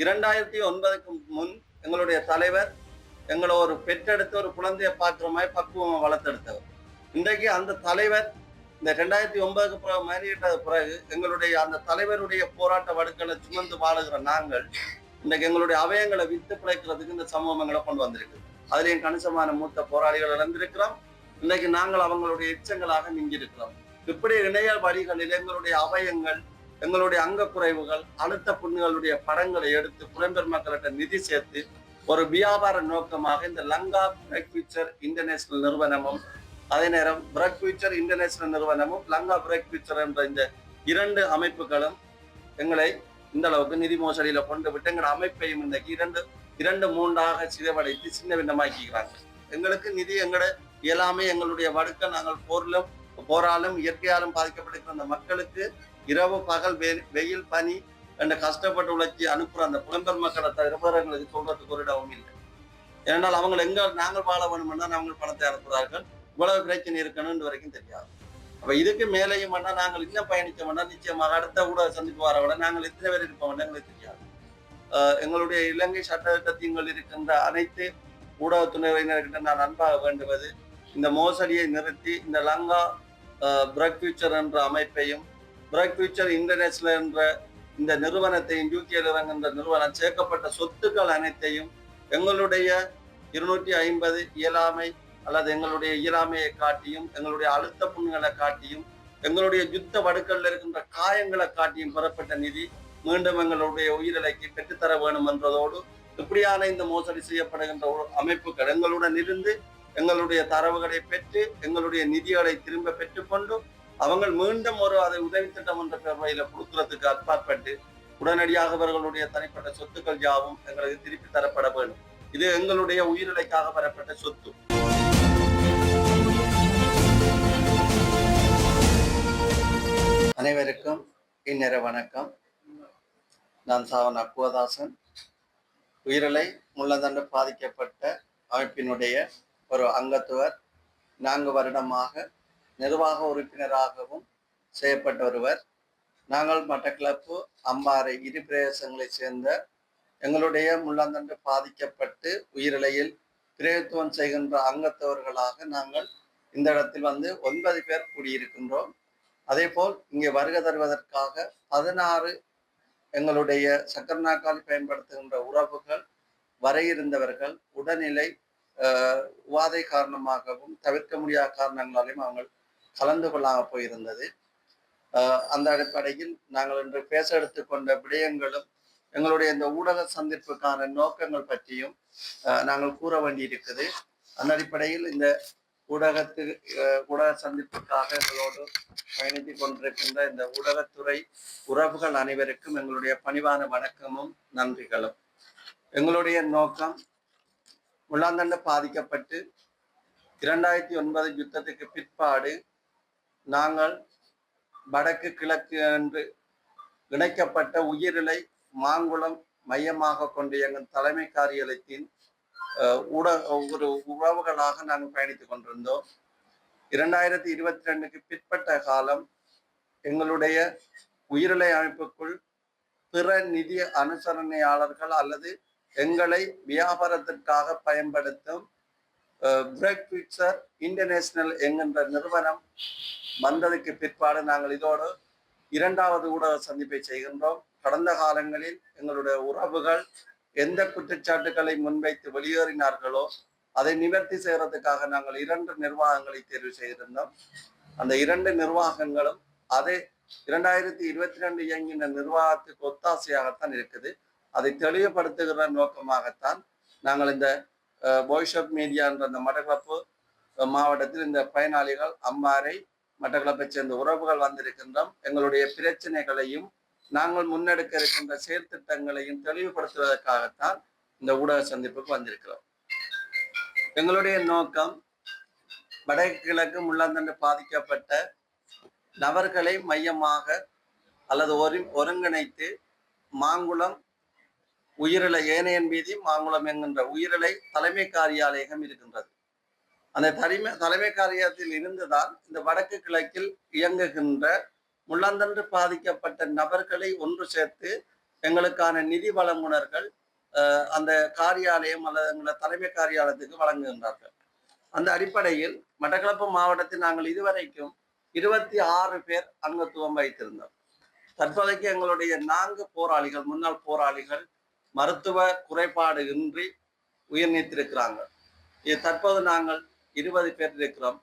2009க்கு முன் எங்களுடைய தலைவர் எங்களை ஒரு பெற்றெடுத்த ஒரு குழந்தைய பாக்குறமாய் பக்குவமா வளர்த்தெடுத்தவர். இன்றைக்கு அந்த தலைவர் இந்த 2009க்கு பிறகு மாறிவிட்டது பிறகு எங்களுடைய அந்த தலைவருடைய போராட்ட வடுக்களை சுமந்து வாழுகிற நாங்கள் இன்றைக்கு எங்களுடைய அவயங்களை வித்து பிழைக்கிறதுக்கு இந்த சமூகங்களை கொண்டு வந்திருக்கு. அதுலயும் கணிசமான மூத்த போராளிகள் இழந்திருக்கிறோம். இன்னைக்கு நாங்கள் அவங்களுடைய எச்சங்களாக மிஞ்சிருக்கிறோம். இப்படி இணைய வழிகளில் எங்களுடைய அவயங்கள், எங்களுடைய அங்க குறைவுகள், அழுத்த புண்ணுகளுடைய படங்களை எடுத்து புலம்பெயர் மக்கள்கிட்ட நிதி சேர்த்து ஒரு வியாபார நோக்கமாக இந்த லங்கா பிரெக் ஃபியூச்சர் இன்டர்நேஷனல் நிறுவனமும், அதே நேரம் பிரெக் ஃபியூச்சர் இன்டர்நேஷனல் நிறுவனமும் லங்கா பிரெக் ஃபியூச்சர் என்ற இந்த இரண்டு அமைப்புகளும் எங்களை இந்த அளவுக்கு நிதி மோசடியில கொண்டு விட்டு எங்களோட அமைப்பையும் இன்றைக்கு இரண்டு மூன்றாக சிதைவடைத்து சின்ன பின்னமாக்கிக்கிறாங்க. எங்களுக்கு நிதி எங்களோட இயலாமை, எங்களுடைய வடுக்க நாங்கள் போராலும் இயற்கையாலும் பாதிக்கப்பட்டிருக்கிற அந்த மக்களுக்கு இரவு பகல் வெயில் பனி என்ற கஷ்டப்பட்டு உழைச்சி அனுப்புற அந்த புலம்பெயர் மக்களை தவிர எங்களுக்கு சொல்றதுக்கு ஒரு இடமும் இல்லை. ஏனென்றால் அவங்க நாங்கள் வாழ வேணும்னா அவங்க பணத்தை அனுப்புகிறார்கள். இவ்வளவு பிரச்சனை இருக்கணும்னு வரைக்கும் தெரியாது. அப்ப இதுக்கு மேலேயும் பண்ணா நாங்கள் இன்னும் பயணிச்சோம்னா நிச்சயமாக அடுத்த ஊடக சந்திப்பு வரவிட நாங்கள் எத்தனை பேர் இருப்போம்னா எங்களுக்கு தெரியாது. எங்களுடைய இலங்கை சட்டத்திட்டங்கள் இருக்கின்ற அனைத்து ஊடகத்துறையினர்கிட்ட நான் அன்பாக வேண்டுவது, இந்த மோசடியை நிறுத்தி இந்த லங்கா பிரெக் ஃபியூச்சர் என்ற அமைப்பையும் பிரெக் ஃபியூச்சர் இன்டர்நேஷனல் என்ற இந்த நிறுவனத்தையும் யூகேல இறங்குகின்ற நிறுவனம் சேர்க்கப்பட்ட சொத்துக்கள் அனைத்தையும் எங்களுடைய 250 இயலாமை அல்லது எங்களுடைய இயலாமையை காட்டியும், எங்களுடைய அழுத்த புண்ணுகளை காட்டியும், எங்களுடைய யுத்த வடுக்கல்ல இருக்கின்ற காயங்களை காட்டியும் பெறப்பட்ட நிதி மீண்டும் எங்களுடைய உயிரிழைக்கு பெற்றுத்தர வேண்டும் என்றதோடு இப்படியான இந்த மோசடி செய்யப்படுகின்ற அமைப்புகள் எங்களுடன் இருந்து எங்களுடைய தரவுகளை பெற்று எங்களுடைய நிதிகளை திரும்ப பெற்றுக்கொண்டு அவங்க மீண்டும் ஒரு அதை உதவி திட்டம் என்ற பெருமையில கொடுக்கறதுக்கு அப்பாற்பட்டு உடனடியாக அவர்களுடைய தனிப்பட்ட சொத்துக்கள் யாவும் எங்களுக்கு திருப்பி தரப்பட வேண்டும். இது எங்களுடைய உயிரிழைக்காக பெறப்பட்ட சொத்து. அனைவருக்கும் இந்நேர வணக்கம். நான் சாவன் அக்குவதாசன், உயிரிழை முள்ளந்தண்டு பாதிக்கப்பட்ட அமைப்பினுடைய ஒரு அங்கத்துவர். 4 வருடமாக நிர்வாக உறுப்பினராகவும் செய்யப்பட்ட ஒருவர். நாங்கள் மட்டக்களப்பு அம்பாறை இரு பிரதேசங்களை சேர்ந்த எங்களுடைய முள்ளந்தண்டு பாதிக்கப்பட்டு உயிரிழையில் பிரயத்துவம் செய்கின்ற அங்கத்தவர்களாக நாங்கள் இந்த இடத்தில் 9 பேர் கூடியிருக்கின்றோம். அதே போல் இங்கே வருகை தருவதற்காக 16 எங்களுடைய சக்கர நாற்காலி பயன்படுத்துகின்ற உறவுகள் வர இருந்தவர்கள் உடல்நிலை உபாதை காரணமாகவும் தவிர்க்க முடியாத காரணங்களாலையும் அவங்க கலந்து கொள்ளாமல் போயிருந்தது. அந்த அடிப்படையில் நாங்கள் இன்று பேச எடுத்துக்கொண்ட விடயங்களும் எங்களுடைய இந்த ஊடக சந்திப்புக்கான நோக்கங்கள் பற்றியும் நாங்கள் கூற வேண்டியிருக்குது. அந்த அடிப்படையில் இந்த ஊடக சந்திப்புக்காக எங்களோடு பயணித்துக் கொண்டிருக்கின்ற இந்த ஊடகத்துறை உறவுகள் அனைவருக்கும் எங்களுடைய பணிவான வணக்கமும் நன்றிகளும். எங்களுடைய நோக்கம், முள்ளாந்தண்டு பாதிக்கப்பட்டு 2009 யுத்தத்துக்கு பிற்பாடு நாங்கள் வடக்கு கிழக்கு என்று இணைக்கப்பட்ட உயிரிழை மாங்குளம் மையமாக கொண்டு எங்கள் தலைமை காரியத்தின் ஒரு உறவுகளாக நாங்கள் பயணித்துக் கொண்டிருந்தோம். 2022க்கு பிற்பட்ட காலம் எங்களுடைய உயிரிழை அமைப்புக்குள் பிற நிதி அனுசரணையாளர்கள் அல்லது எங்களை வியாபாரத்திற்காக பயன்படுத்தும் பிரெக் ஃபியூச்சர் இன்டர்நேஷனல் என்கின்ற நிறுவனம் வந்ததுக்கு பிற்பாடு நாங்கள் இதோடு 2வது ஊடக சந்திப்பை செய்கின்றோம். கடந்த காலங்களில் எங்களுடைய உறவுகள் எந்த குற்றச்சாட்டுகளை முன்வைத்து வெளியேறினார்களோ அதை நிவர்த்தி செய்யறதுக்காக நாங்கள் 2 நிர்வாகங்களை தேர்வு செய்திருந்தோம். அந்த 2 நிர்வாகங்களும் அதே 2022 இயங்கின நிர்வாகத்துக்கு ஒத்தாசையாகத்தான் இருக்குது. அதை தெளிவுபடுத்துகிற நோக்கமாகத்தான் நாங்கள் இந்த வாய்ஸ் ஆஃப் மீடியா என்ற அந்த மட்டக்களப்பு மாவட்டத்தில் இந்த பயனாளிகள் அம்பாறை மட்டக்களப்பை சேர்ந்த உறவுகள் வந்திருக்கின்றோம். எங்களுடைய பிரச்சனைகளையும் நாங்கள் முன்னெடுக்க இருக்கின்ற செயற்திட்டங்களையும் தெளிவுபடுத்துவதற்காகத்தான் இந்த ஊடக சந்திப்புக்கு வந்திருக்கிறோம். எங்களுடைய நோக்கம், வடக்கு கிழக்கு முள்ளந்தண்டு பாதிக்கப்பட்ட நபர்களை மையமாக அல்லது ஒருங்கிணைத்து மாங்குளம் உயிரிழை ஏனையன் வீதி மாங்குளம் என்கின்ற உயிரிழை தலைமை காரியாலயம் இருக்கின்றது. அந்த தலைமை காரியத்தில் இருந்துதான் இந்த வடக்கு கிழக்கில் இயங்குகின்ற முள்ளந்தண்டு பாதிக்கப்பட்ட நபர்களை ஒன்று சேர்த்து எங்களுக்கான நிதி வழங்குனர்கள் அந்த காரியாலயம் அல்லது எங்களை தலைமை காரியாலயத்துக்கு வழங்குகின்றார்கள். அந்த அடிப்படையில் மட்டக்களப்பு மாவட்டத்தில் நாங்கள் இதுவரைக்கும் 26 பேர் அங்கத்துவம் வைத்திருந்தோம். தற்போதைக்கு எங்களுடைய 4 போராளிகள், முன்னாள் போராளிகள் மருத்துவ குறைபாடு இன்றி உயிர் நீத்திருக்கிறாங்க. இது தற்போது நாங்கள் 20 பேர் இருக்கிறோம்.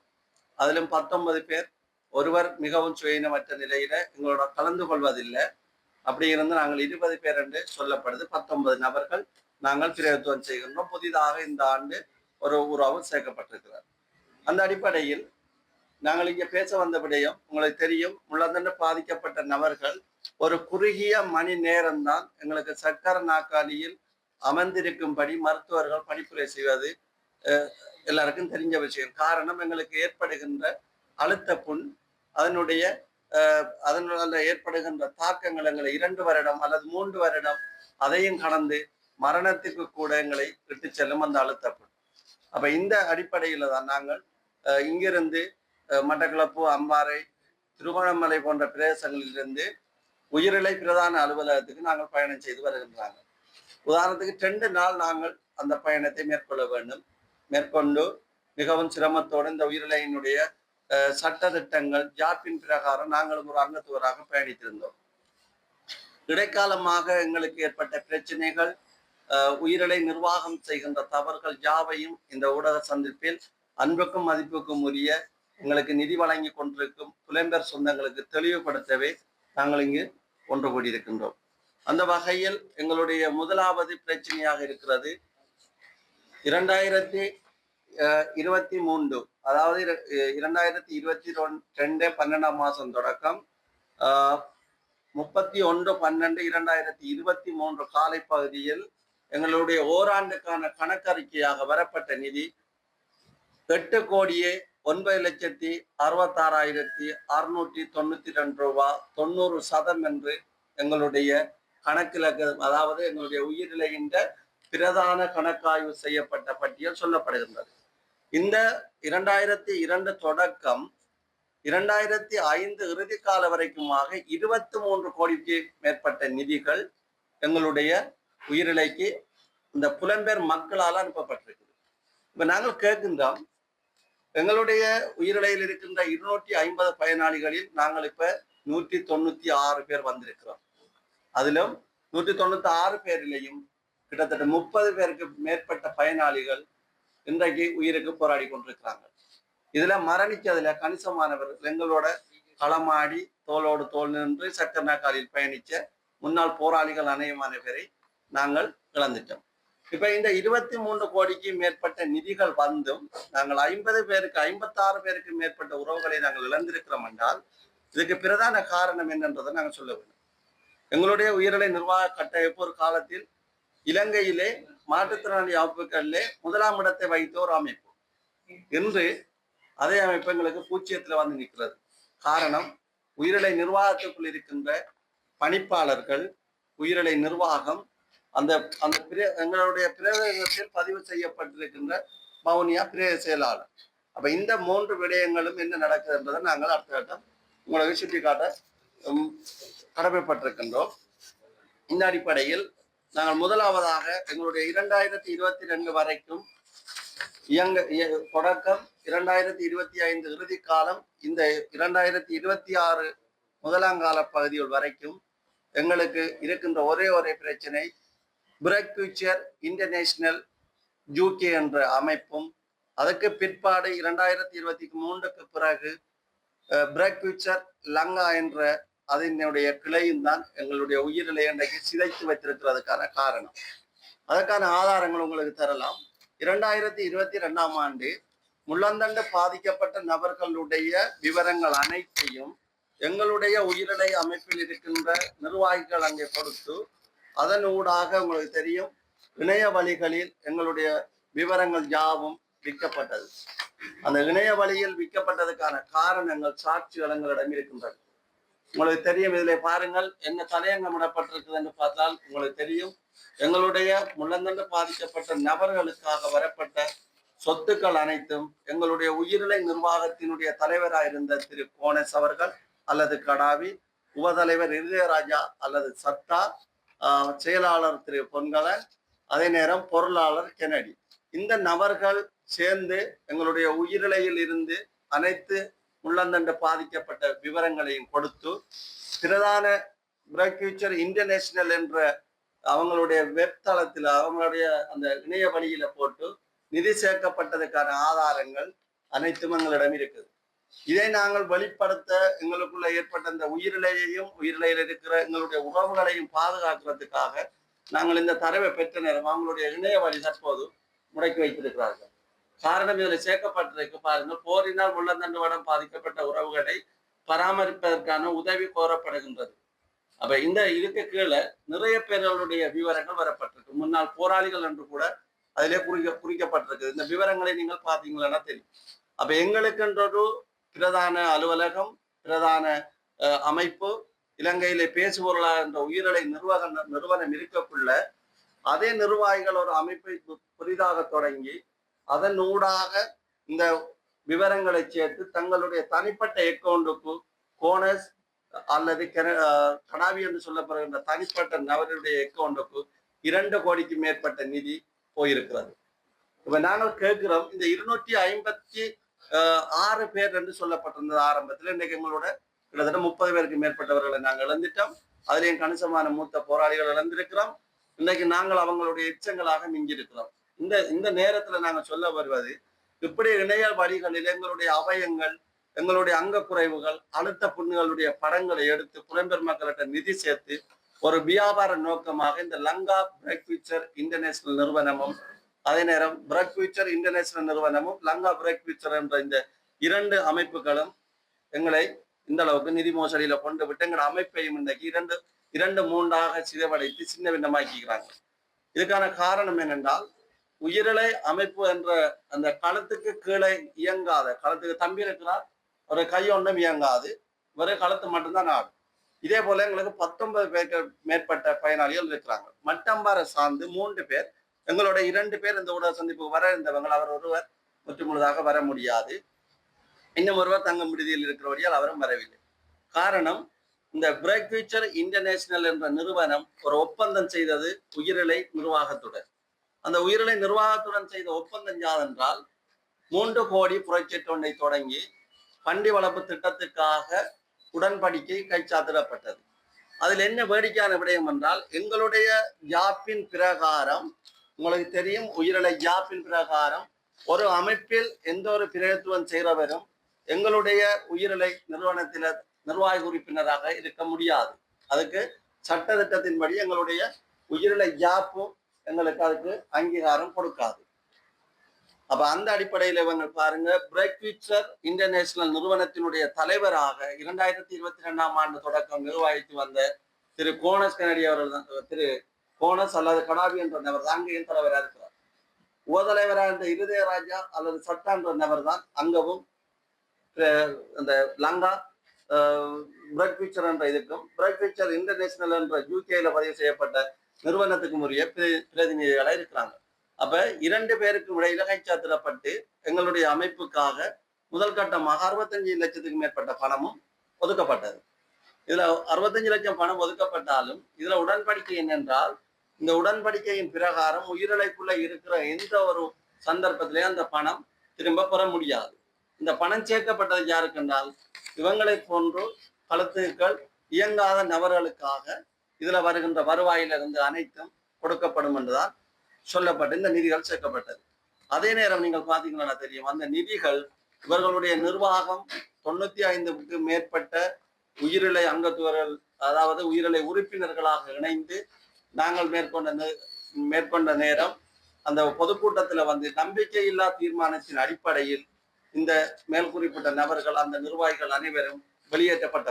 அதிலும் 19 பேர் ஒருவர் மிகவும் சுயினமற்ற நிலையில எங்களோட கலந்து கொள்வதில்லை. அப்படி இருந்து நாங்கள் 20 பேர் என்று சொல்லப்படுது. 19 நபர்கள் நாங்கள் பிரயோத்துவம் செய்கின்றோம். புதிதாக இந்த ஆண்டு ஒரு உறவு சேர்க்கப்பட்டிருக்கிறார். அந்த அடிப்படையில் நாங்கள் இங்கே பேச வந்த விடயம் உங்களுக்கு தெரியும். முள்ளந்தண்டு பாதிக்கப்பட்ட நபர்கள் ஒரு குறுகிய மணி நேரம்தான் எங்களுக்கு சக்கர நாற்காலியில் அமர்ந்திருக்கும்படி மருத்துவர்கள் பணிப்புரை செய்வது எல்லாருக்கும் தெரிஞ்ச விஷயம். காரணம், எங்களுக்கு ஏற்படுகின்ற அழுத்த புண், அதனுடைய அதனால ஏற்படுகின்ற தாக்கங்கள் எங்களை 2 வருடம் அல்லது 3 வருடம் அதையும் கடந்து மரணத்துக்கு கூட எங்களை விட்டு செல்லும் அந்த அழுத்த புண். அப்ப இந்த அடிப்படையில தான் நாங்கள் இங்கிருந்து மட்டக்களப்பு, அம்பாறை, திருகோணமலை போன்ற பிரதேசங்களிலிருந்து உயிரிழை பிரதான அலுவலகத்துக்கு நாங்கள் பயணம் செய்து வருகின்றாங்க. உதாரணத்துக்கு 2 நாள் நாங்கள் அந்த பயணத்தை மேற்கொள்ள வேண்டும். மேற்கொண்டு மிகவும் சிரமத்தோடு இந்த உயிரிழையினுடைய சட்ட திட்டங்கள் ஜாப்பின் பிரகாரம் நாங்களும் ஒரு அங்கத்துவராக பயணித்திருந்தோம். இடைக்காலமாக எங்களுக்கு ஏற்பட்ட பிரச்சனைகள், உயிரிழை நிர்வாகம் செய்கின்ற தவறுகள் யாவையும் இந்த ஊடக சந்திப்பில் அன்புக்கும் மதிப்புக்கும் உரிய எங்களுக்கு நிதி வழங்கி கொண்டிருக்கும் புலம்பெயர் சொந்தங்களுக்கு தெளிவுபடுத்தவே நாங்கள் இங்கு ஒன்று கூடியிருக்கின்றோம். அந்த வகையில் எங்களுடைய முதலாவது பிரச்சனையாக இருக்கிறது 2023, அதாவது 2022 12ஆம் மாதம் தொடக்கம் 31/12/2023 காலை பகுதியில் எங்களுடைய ஓராண்டுக்கான கணக்கறிக்கையாக வரப்பட்ட நிதி 8,60,66,692 ரூபாய் 90% என்று எங்களுடைய கணக்கில், அதாவது எங்களுடைய உயிரிழந்த பிரதான கணக்காய்வு செய்யப்பட்ட பட்டியல் சொல்லப்படுகின்றது. இந்த 2002 தொடக்கம் 2005 இறுதி கால வரைக்குமாக 23 கோடிக்கு மேற்பட்ட நிதிகள் எங்களுடைய உயிரிழைக்கு இந்த புலம்பெயர் மக்களால் அனுப்பப்பட்டிருக்குது. இப்ப நாங்கள் கேட்கின்றோம், எங்களுடைய உயிரிழையில் இருக்கின்ற 250 பயனாளிகளில் நாங்கள் இப்ப 196 பேர் வந்திருக்கிறோம். அதிலும் 196 பேரிலையும் கிட்டத்தட்ட 30 பேருக்கு மேற்பட்ட பயனாளிகள் இன்றைக்கு உயிருக்கு போராடி கொண்டிருக்கிறாங்க. இதுல மரணிச்சதுல கணிசமானவர் எங்களோட களமாடி தோளோடு தோல் நின்று சக்கர நாற்காலியில் பயணிச்ச முன்னாள் போராளிகள் அநேகமான பேரை நாங்கள் இழந்துட்டோம். இப்ப இந்த 23 கோடிக்கு மேற்பட்ட நிதிகள் வந்தும் நாங்கள் 56 பேருக்கு மேற்பட்ட உறவுகளை நாங்கள் இழந்திருக்கிறோம் என்றால் இதுக்கு பிரதான காரணம் என்னன்றதை நாங்கள் சொல்ல வேண்டும். எங்களுடைய உயிரிழை நிர்வாக கட்டமைப்பு ஒரு காலத்தில் இலங்கையிலே மாற்றுத்திறனாளி அமைப்புகளிலே 1ஆம் இடத்தை வைத்த ஒரு அமைப்பு. இன்று அதே அமைப்பு எங்களுக்கு பூச்சியத்துல வந்து நிற்கிறது. காரணம், உயிரிழை நிர்வாகத்துக்குள் இருக்கின்ற பணிப்பாளர்கள், உயிரிழை நிர்வாகம், அந்த அந்த எங்களுடைய பிரதேசத்தில் பதிவு செய்யப்பட்டிருக்கின்ற மௌனியா பிரதேச செயலாளர். அப்ப இந்த 3 விடயங்களும் என்ன நடக்குது என்பதை நாங்கள் அடுத்த கட்டம் உங்களுக்கு சுட்டி காட்ட கடமைப்பட்டிருக்கின்றோம். இந்த அடிப்படையில் நாங்கள் முதலாவதாக எங்களுடைய 2022 வரைக்கும் தொடக்கம் 2025 இறுதி காலம் இந்த 2026 முதலாம் கால பகுதிகள் வரைக்கும் எங்களுக்கு இருக்கின்ற ஒரே பிரச்சனை, பிரெக் ஃபியூச்சர் இன்டர்நேஷனல் யூகே என்ற அமைப்பும், அதற்கு பிற்பாடு 2023க்கு பிறகு பிரெக் ஃபியூச்சர் லங்கா என்ற அதனுடைய கிளையும் தான் எங்களுடைய உயிரிழை இன்றைக்கு சிதைத்து வைத்திருக்கிறதுக்கான காரணம். அதற்கான ஆதாரங்கள் உங்களுக்கு தரலாம். 2022ஆம் ஆண்டு முள்ளந்தண்டு பாதிக்கப்பட்ட நபர்களுடைய விவரங்கள் அனைத்தையும் எங்களுடைய உயிரிழை அமைப்பில் இருக்கின்ற நிர்வாகிகள் அங்கே கொடுத்து, அதன் ஊடாக உங்களுக்கு தெரியும் இணைய வழிகளில் எங்களுடைய விவரங்கள் யாவும் விற்கப்பட்டது. அந்த இணைய வழியில் விற்கப்பட்டதுக்கான காரணங்கள் சாட்சிகள் எங்களிடம் இருக்கின்றது. உங்களுக்கு தெரியும், இதில் பாருங்கள் என்ன தலையங்கம் இடப்பட்டிருக்குது என்று பார்த்தால் உங்களுக்கு தெரியும், எங்களுடைய முள்ளந்தண்டு பாதிக்கப்பட்ட நபர்களுக்காக வரப்பட்ட சொத்துக்கள் அனைத்தும் எங்களுடைய உயிரிழை நிர்வாகத்தினுடைய தலைவராக இருந்த திரு கோனேஸ் அவர்கள் அல்லது கடாவி, உபதலைவர் இருதயராஜா அல்லது சத்தா, செயலாளர் திரு பொன்கலன், அதே நேரம் பொருளாளர் கெனடி. இந்த நபர்கள் சேர்ந்து எங்களுடைய உயிரிழையில் இருந்து அனைத்து உள்ளந்தண்டு பாதிக்கப்பட்ட விவரங்களையும் கொடுத்து பிரதான பிரைட் ஃபியூச்சர் இன்டர்நேஷனல் என்ற அவங்களுடைய வெப் தளத்தில் அவங்களுடைய அந்த இணைய வழியில போட்டு நிதி சேர்க்கப்பட்டதுக்கான ஆதாரங்கள் அனைத்தும் எங்களிடம் இருக்குது. இதை நாங்கள் வெளிப்படுத்த எங்களுக்குள்ள ஏற்பட்ட இந்த உயிரிழையையும் உயிரிழையில் இருக்கிற எங்களுடைய உறவுகளையும் பாதுகாக்கிறதுக்காக நாங்கள் இந்த தரவை பெற்ற நேரம் அவங்களுடைய இணைய வழி தற்போது முடக்கி வைத்திருக்கிறார்கள். காரணம் இதில் சேர்க்கப்பட்டிருக்கு பாருங்கள், போரினால் உள்ளந்தண்டு வடம் பாதிக்கப்பட்ட உறவுகளை பராமரிப்பதற்கான உதவி கோரப்படுகின்றது. அப்ப இந்த இதுக்கு கீழே நிறைய பேர்களுடைய விவரங்கள் வரப்பட்டிருக்கு. முன்னாள் போராளிகள் என்று கூட அதிலே குறிக்கப்பட்டிருக்கு. இந்த விவரங்களை நீங்கள் பார்த்தீங்களா தெரியும். அப்ப எங்களுக்கென்றொரு பிரதான அலுவலகம், பிரதான அமைப்பு, இலங்கையிலே பேசுபொருளாக என்ற உயிரிழை நிறுவனம் இருக்கக்குள்ள அதே நிர்வாகிகள் ஒரு அமைப்பை புதிதாக தொடங்கி அதன் ஊடாக இந்த விவரங்களை சேர்த்து தங்களுடைய தனிப்பட்ட அக்கௌண்ட்டுக்கு கோனஸ் அல்லது கடாவி என்று சொல்லப்படுகின்ற தனிப்பட்ட நபருடைய அக்கௌண்ட்டுக்கு 2 கோடிக்கு மேற்பட்ட நிதி போயிருக்கிறது. இப்ப நாங்கள் கேட்கிறோம், இந்த 256 பேர் என்று சொல்லப்பட்டிருந்தது ஆரம்பத்தில். இன்றைக்கு எங்களோட கிட்டத்தட்ட 30 பேருக்கு மேற்பட்டவர்களை நாங்கள் இழந்துட்டோம். அதுலேயும் கணிசமான மூத்த போராளிகள் இழந்திருக்கிறோம். இன்றைக்கு நாங்கள் அவங்களுடைய எச்சங்களாக மிஞ்சிருக்கிறோம். இந்த நேரத்துல நாங்கள் சொல்ல வருவது, இப்படி இணைய வழிகளில் எங்களுடைய அவயங்கள், எங்களுடைய அங்க குறைவுகள், அழுத்த புண்ணுகளுடைய படங்களை எடுத்து புலம்பெயர் மக்கள்கிட்ட நிதி சேர்த்து ஒரு வியாபார நோக்கமாக இந்த லங்கா பிரைட் ஃபியூச்சர் இன்டர்நேஷனல் நிறுவனமும் அதே நேரம் பிரைட் ஃபியூச்சர் இன்டர்நேஷனல் நிறுவனமும் லங்கா பிரைட் ஃபியூச்சர் என்ற இந்த 2 அமைப்புகளும் எங்களை இந்த அளவுக்கு நிதி மோசடியில கொண்டு விட்டு எங்கள் அமைப்பையும் இன்றைக்கு இரண்டு மூன்றாக சிதைவடைத்து சின்ன பின்னமாக்கிறாங்க. இதுக்கான காரணம் என்னென்றால், உயிரிழை அமைப்பு என்ற அந்த களத்துக்கு கீழே இயங்காத, களத்துக்கு தம்பி இருக்கிறார், ஒரு கையொன்றும் இயங்காது, வெறும் களத்து மட்டும்தான் ஆடும். இதே போல எங்களுக்கு 19 பேருக்கு மேற்பட்ட பயனாளிகள் இருக்கிறாங்க. மட்டம்பாறை சார்ந்து 3 பேர், எங்களோட 2 பேர் இந்த ஊடக சந்திப்புக்கு வர இருந்தவங்க. அவர் ஒருவர் முற்று முழுதாக வர முடியாது, இன்னும் ஒருவர் தங்கும் விடுதியில் இருக்கிறபடியால் அவரும் வரவில்லை. காரணம், இந்த பிரைட் ஃபியூச்சர் இன்டர்நேஷனல் என்ற நிறுவனம் ஒரு ஒப்பந்தம் செய்தது உயிரிழை நிர்வாகத்துடன். அந்த உயிரிழை நிர்வாகத்துடன் செய்த ஒப்பந்தம் யாதென்றால், 3 கோடி புரட்சிட்டு ஒன்றை தொடங்கி பண்டி வளர்ப்பு திட்டத்துக்காக உடன்படிக்கை கைச்சாத்திடப்பட்டது. அதில் என்ன வேடிக்கையான விடயம் என்றால், எங்களுடைய யாப்பின் பிரகாரம், உங்களுக்கு தெரியும், உயிரிழை யாப்பின் பிரகாரம் ஒரு அமைப்பில் எந்த ஒரு பிரயத்துவம் செய்கிறவரும் எங்களுடைய உயிரிழை நிறுவனத்தில நிர்வாக உறுப்பினராக இருக்க முடியாது. அதுக்கு சட்ட திட்டத்தின்படி எங்களுடைய உயிரிழை யாப்பும் எங்களுக்கு அதுக்கு அங்கீகாரம் கொடுக்காது. அப்ப அந்த அடிப்படையில் இவங்க பாருங்க, பிரைட் ஃபியூச்சர் இன்டர்நேஷனல் நிறுவனத்தினுடைய தலைவராக 2022ஆம் ஆண்டு தொடக்கம் நிர்வகித்து வந்த திரு கோனஸ் கெனடி அவர்கள் தான், திரு கோனஸ் அல்லது கடாவி என்ற நபர் தான் அங்கேயும் தலைவராக இருக்கிறார். உபதலைவராக இருந்த இருதயராஜா அல்லது சட்டா என்ற நபர் தான் அங்கவும் அந்த லங்கா பிரைட் ஃபியூச்சர் என்ற இதுக்கும் பிரைட் ஃபியூச்சர் இன்டர்நேஷனல் என்ற யூகேல பதிவு செய்யப்பட்ட நிறுவனத்துக்கும் உரிய பிரதிநிதிகளாக இருக்கிறாங்க. அப்ப 2 பேருக்கும் இடையில கைச்சாத்திடப்பட்டு எங்களுடைய அமைப்புக்காக முதல் கட்டமாக 65 லட்சத்துக்கு மேற்பட்ட பணமும் ஒதுக்கப்பட்டது. இதுல 65 லட்சம் பணம் ஒதுக்கப்பட்டாலும் இதுல உடன்படிக்கை என்னென்றால், இந்த உடன்படிக்கையின் பிரகாரம் உயிரிழைக்குள்ள இருக்கிற எந்த ஒரு சந்தர்ப்பத்திலேயும் அந்த பணம் திரும்ப பெற முடியாது. இந்த பணம் சேர்க்கப்பட்டது யாருக்கு என்றால், இவங்களை போன்று களத்துக்கள் இயங்காத நபர்களுக்காக இதுல வருகின்ற வருவாயிலிருந்து அனைத்தும் கொடுக்கப்படும் என்றுதான் சொல்லப்பட்டு இந்த நிதிகள் சேர்க்கப்பட்டது. அதே நேரம் நீங்கள் பார்த்தீங்கன்னா தெரியும், அந்த நிதிகள் இவர்களுடைய நிர்வாகம் 95க்கு மேற்பட்ட உயிரிழை அங்கத்துவர்கள், அதாவது உயிரிழை உறுப்பினர்களாக இணைந்து நாங்கள் மேற்கொண்ட நேரம் அந்த பொதுக்கூட்டத்தில் வந்து நம்பிக்கையில்லா தீர்மானத்தின் அடிப்படையில் இந்த மேல் குறிப்பிட்ட நபர்கள், அந்த நிர்வாகிகள் அனைவரும் வெளியேற்றப்பட்ட